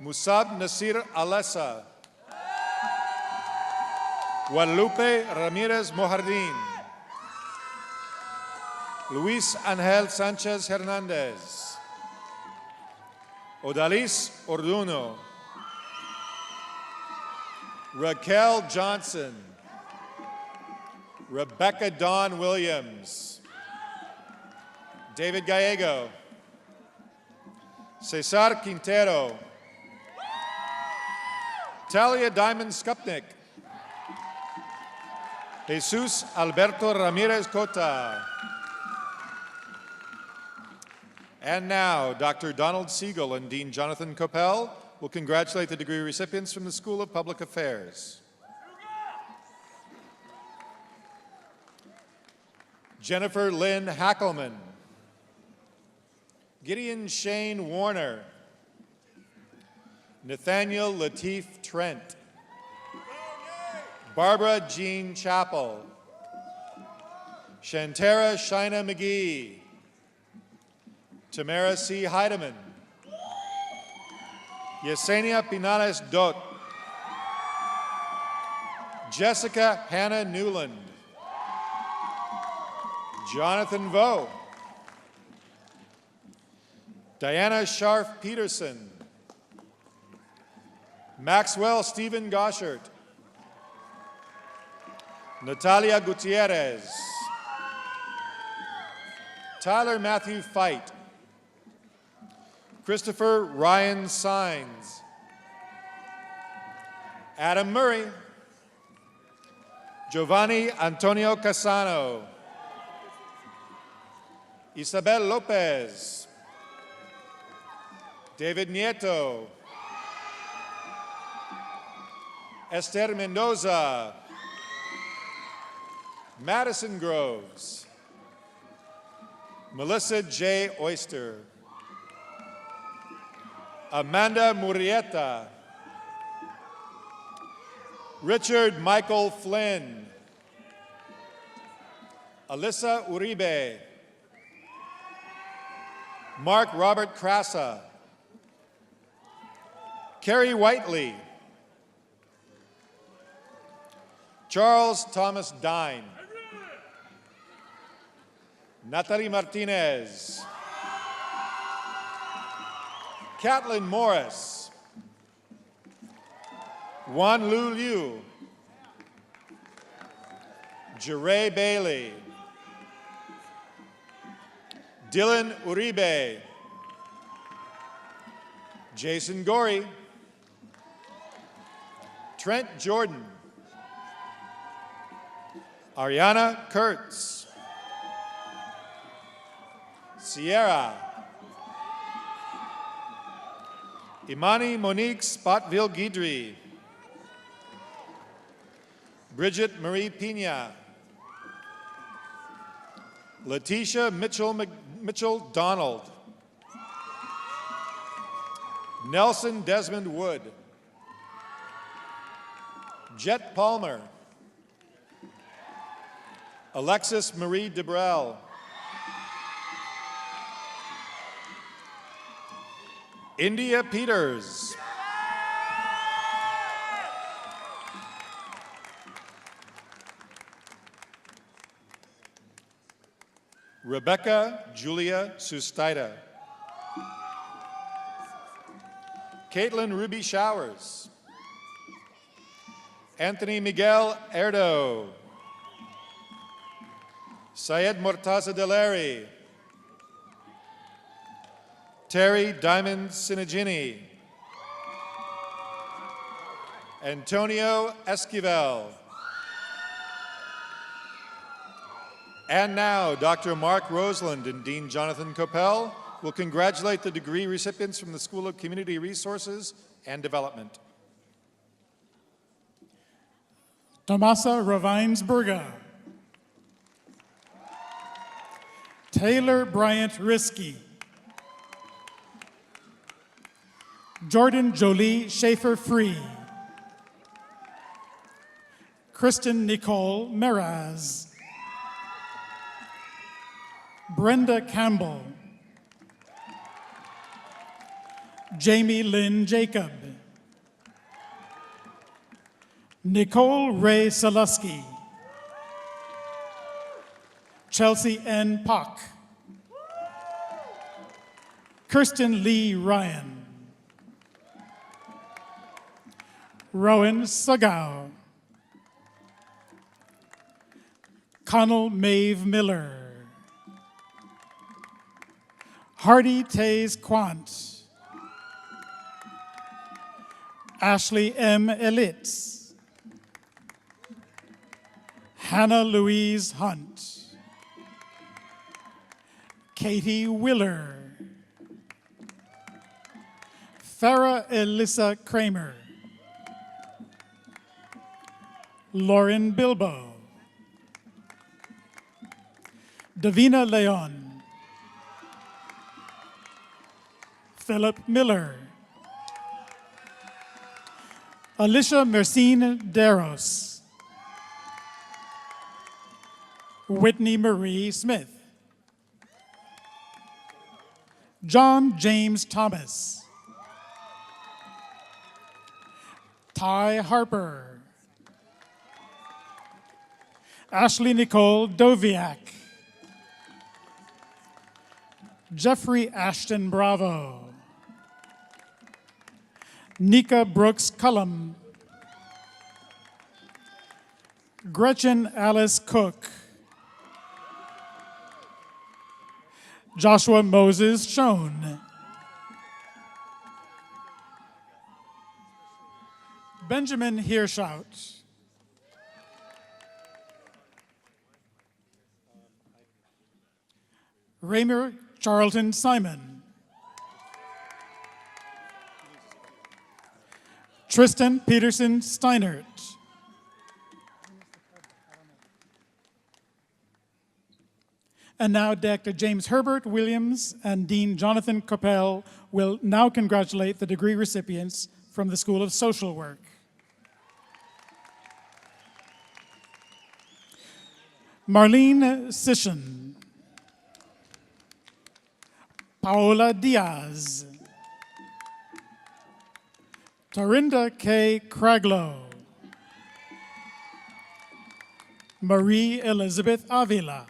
Musab Nasir Alessa. Guadalupe Ramirez Mojardin. Luis Angel Sanchez Hernandez. Odalis Orduno. Raquel Johnson. Rebecca Dawn Williams. David Gallego. Cesar Quintero. Talia Diamond Skupnik. Jesus Alberto Ramirez Cota. And now, Dr. Donald Siegel and Dean Jonathan Coppell will congratulate the degree recipients from the School of Public Affairs. Jennifer Lynn Hackelman. Gideon Shane Warner. Nathaniel Lateef Trent. Barbara Jean Chappell. Shantara Shina McGee. Tamara C. Heidemann. Yesenia Pinales Dot. Jessica Hannah Newland. Jonathan Vo. Diana Scharf Peterson. Maxwell Stephen Goshert. Natalia Gutierrez. Tyler Matthew Fight. Christopher Ryan Sines. Adam Murray. Giovanni Antonio Casano. Isabel Lopez. David Nieto. Esther Mendoza. Madison Groves. Melissa J. Oyster. Amanda Murrieta. Richard Michael Flynn. Alyssa Uribe. Mark Robert Crassa. Carrie Whiteley. Charles Thomas Dine. Natalie Martinez. Catlin Morris. Juan Lu Liu. Jeray Bailey. Dylan Uribe. Jason Gorey. Trent Jordan. Ariana Kurtz. Sierra. Imani Monique Spotville Guidry. Bridget Marie Pina. Letitia Mitchell Donald. Nelson Desmond Wood. Jet Palmer. Alexis Marie Debrel. India Peters. Rebecca Julia Sustaita. Caitlin Ruby Showers. Anthony Miguel Erdo. Syed Mortaza Deleri. Terry Diamond Sinagini. Antonio Esquivel. And now, Dr. Mark Roseland and Dean Jonathan Coppell will congratulate the degree recipients from the School of Community Resources and Development. Tomasa Ravines Burga. Taylor Bryant Risky. Jordan Jolie Schaefer Free. Kristen Nicole Meraz. Brenda Campbell. Jamie Lynn Jacob. Nicole Ray Salusky. Chelsea N. Pock. Kirsten Lee Ryan. Rowan Sagao. Connell Maeve Miller. Hardy Taze Quant. Ashley M. Elitz. Hannah Louise Hunt. Katie Willer. Farah Elissa Kramer. Lauren Bilbo. Davina Leon. Philip Miller. Alicia Mercine Deros. Whitney Marie Smith. John James Thomas. Ty Harper. Ashley Nicole Doviak. Jeffrey Ashton Bravo. Nikka Brooks-Cullum. Gretchen Alice Cook. Joshua Moses Schoen. Benjamin Hirschout. Raymer Charlton Simon. Tristan Peterson Steinert. And now Dr. James Herbert Williams and Dean Jonathan Coppell will now congratulate the degree recipients from the School of Social Work. Marlene Sisson. Paola Diaz. Tarinda K. Craglow. Marie Elizabeth Avila.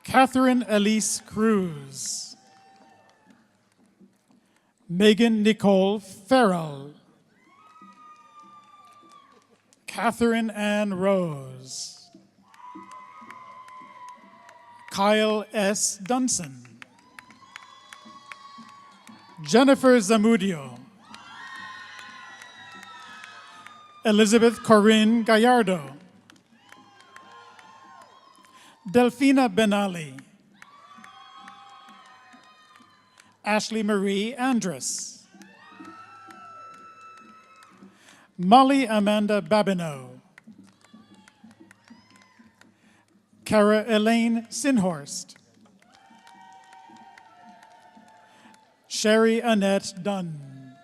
Catherine Elise Cruz. Megan Nicole Farrell. Catherine Ann Rose. Kyle S. Dunson. Jennifer Zamudio. Elizabeth Corinne Gallardo. Delphina Benali. Ashley Marie Andrus. Molly Amanda Babineau. Cara Elaine Sinhorst. Sherry Annette Dunn.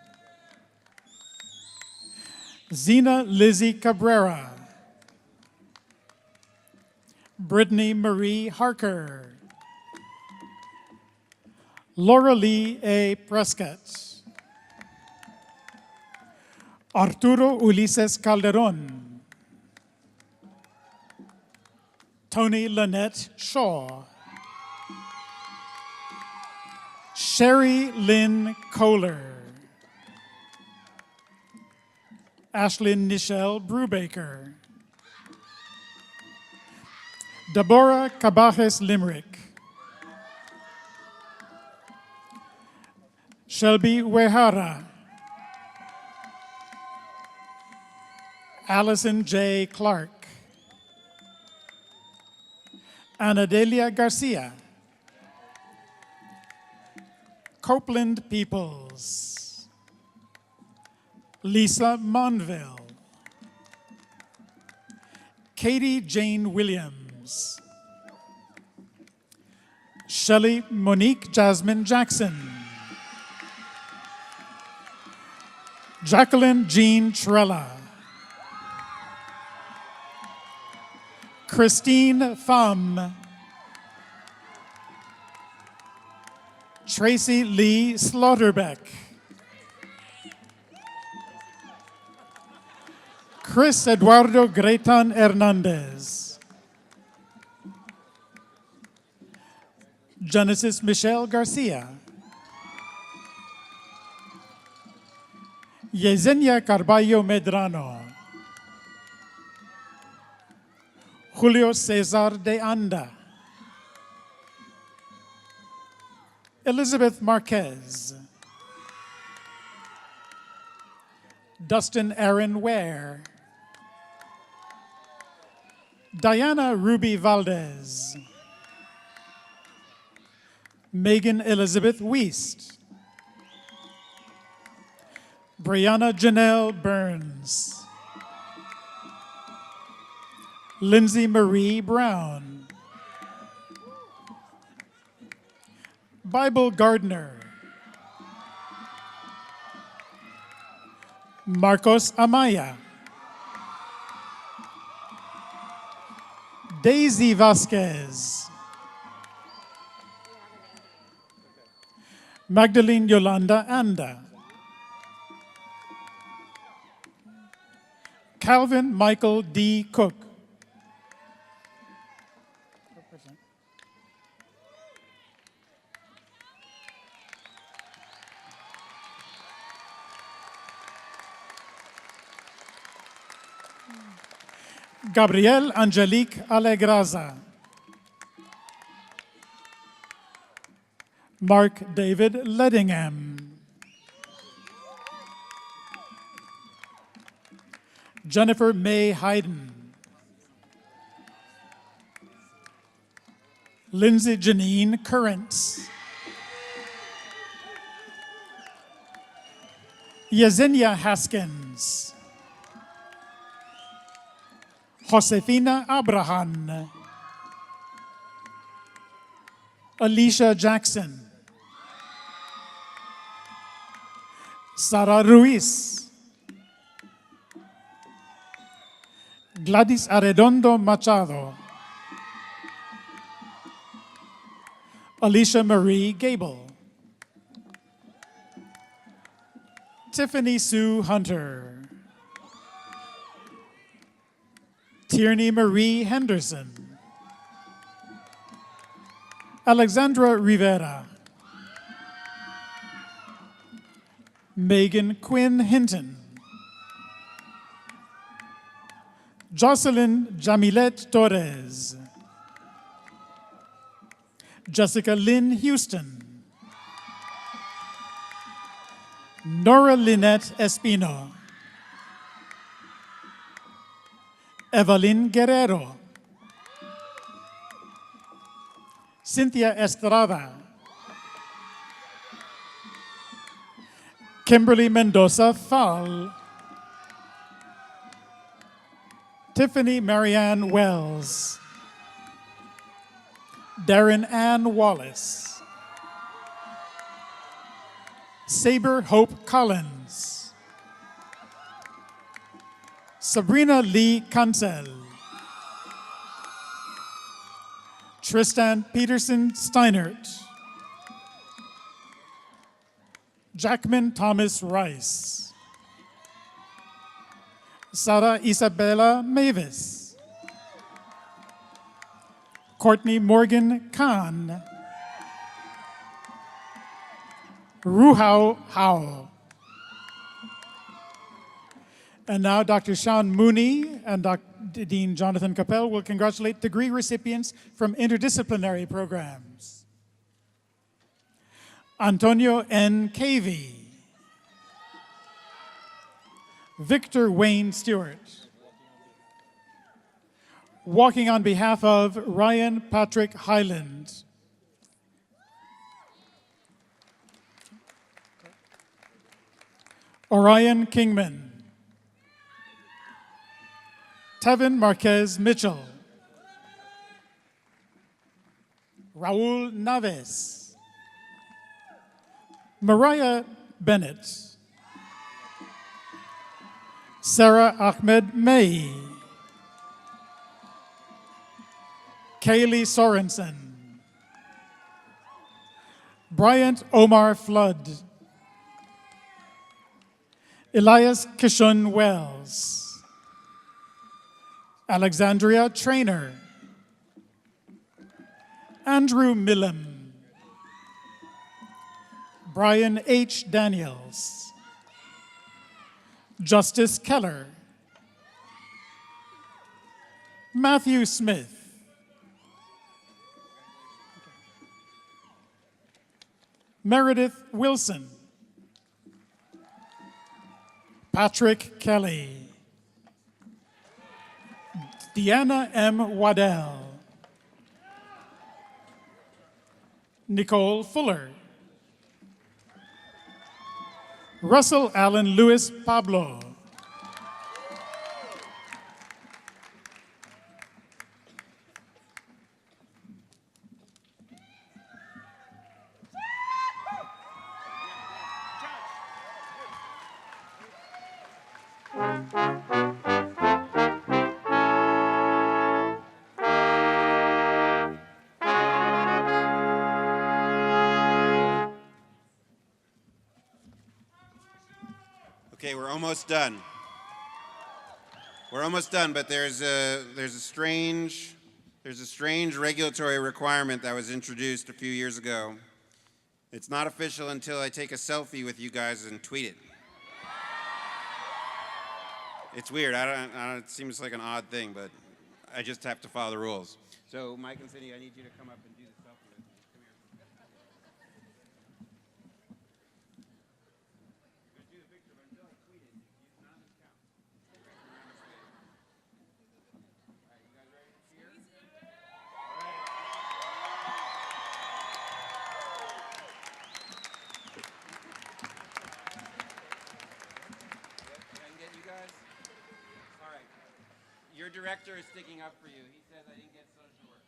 Zena Lizzie Cabrera. Brittany Marie Harker. Laura Lee A. Prescott. Arturo Ulises Calderon. Tony Lynette Shaw. Sherry Lynn Kohler. Ashlyn Nichelle Brubaker. Deborah Cabajes Limerick. Shelby Wehara. Allison J. Clark. Anadelia Garcia. Copeland Peoples. Lisa Monville. Katie Jane Williams. Shelley Monique Jasmine Jackson. Jacqueline Jean Trella. Christine Pham. Tracy Lee Slaughterbeck. Chris Eduardo Gretan Hernandez. Genesis Michelle Garcia. Yesenia Carballo Medrano. Julio Cesar de Anda. Elizabeth Marquez. Dustin Aaron Ware. Diana Ruby Valdez. Megan Elizabeth Wiest. Brianna Janelle Burns. Lindsay Marie Brown. Bible Gardner. Marcos Amaya. Daisy Vasquez. Magdalene Yolanda Anda. Calvin Michael D. Cook. Gabrielle Angelique Alegraza. Mark David Leddingham. Jennifer May Hayden. Lindsay Janine Currents. Yesenia Haskins. Josefina Abrahan. Alicia Jackson. Sara Ruiz. Gladys Arredondo Machado. Alicia Marie Gable. Tiffany Sue Hunter. Tierney Marie Henderson. Alexandra Rivera. Megan Quinn Hinton. Jocelyn Jamilette Torres. Jessica Lynn Houston. Nora Lynette Espino. Evelyn Guerrero. Cynthia Estrada. Kimberly Mendoza Fall. Tiffany Marianne Wells. Darren Ann Wallace. Saber Hope Collins, Sabrina Lee Cancel, Tristan Peterson Steinert, Jackman Thomas Rice, Sara Isabella Mavis, Kourtney Morgan Conn, Ruhao Hao. And now Dr. Sean Mooney and Dr. Dean Jonathan Capel will congratulate degree recipients from interdisciplinary programs. Antonio N. Cavey, Victor Wayne Stewart. Walking on behalf of Ryan Patrick Highland. Orion Kingman. Tevin Marquez Mitchell. Raul Naves. Mariah Bennett. Sarah Ahmed May. Kaylee Sorensen. Bryant Omar Flood. Elias Kishun Wells. Alexandria Trainer. Andrew Millam. Brian H. Daniels. Justice Keller. Matthew Smith. Meredith Wilson. Patrick Kelly. Deanna M. Waddell. Nicole Fuller. Russell Allen Lewis Pablo. Okay, we're almost done. We're almost done, but there's a strange regulatory requirement that was introduced a few years ago. It's not official until I take a selfie with you guys and tweet it. It's weird. I don't, it seems like an odd thing, but I just have to follow the rules. So, Mike and Cindy, I need you to come up and do the selfie with me. Come here. I'm going to do the picture, but until I tweet it, none of this counts. All right, you guys ready to cheer? All right. Can I get you guys? All right. Your director is sticking up for you. He says I didn't get social work.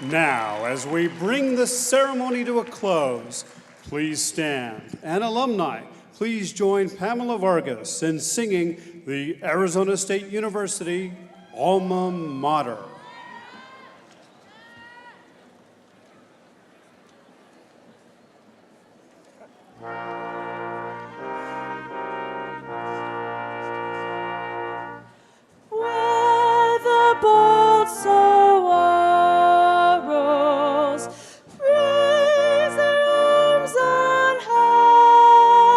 Now, as we bring the ceremony to a close, please stand. And alumni, please join Pamela Vargas in singing the Arizona State University Alma Mater. Where the bold soul arose, raise their arms on high,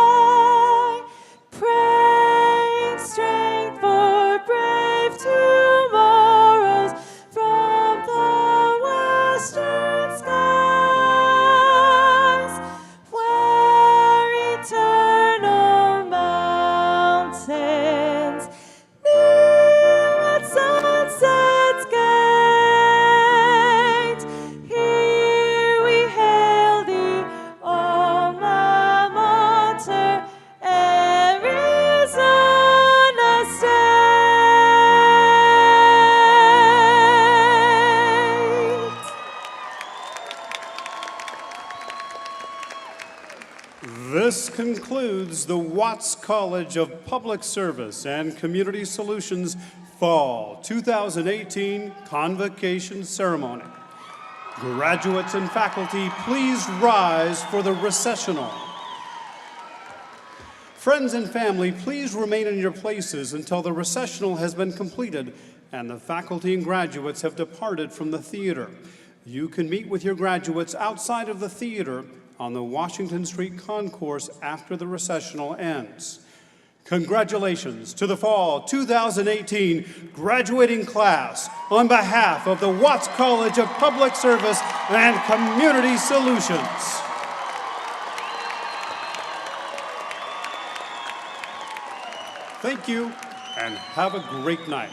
praying strength for brave tomorrows. This concludes the Watts College of Public Service and Community Solutions Fall 2018 Convocation Ceremony. Graduates and faculty, please rise for the recessional. Friends and family, please remain in your places until the recessional has been completed and the faculty and graduates have departed from the theater. You can meet with your graduates outside of the theater on the Washington Street Concourse after the recessional ends. Congratulations to the Fall 2018 graduating class on behalf of the Watts College of Public Service and Community Solutions. Thank you, and have a great night.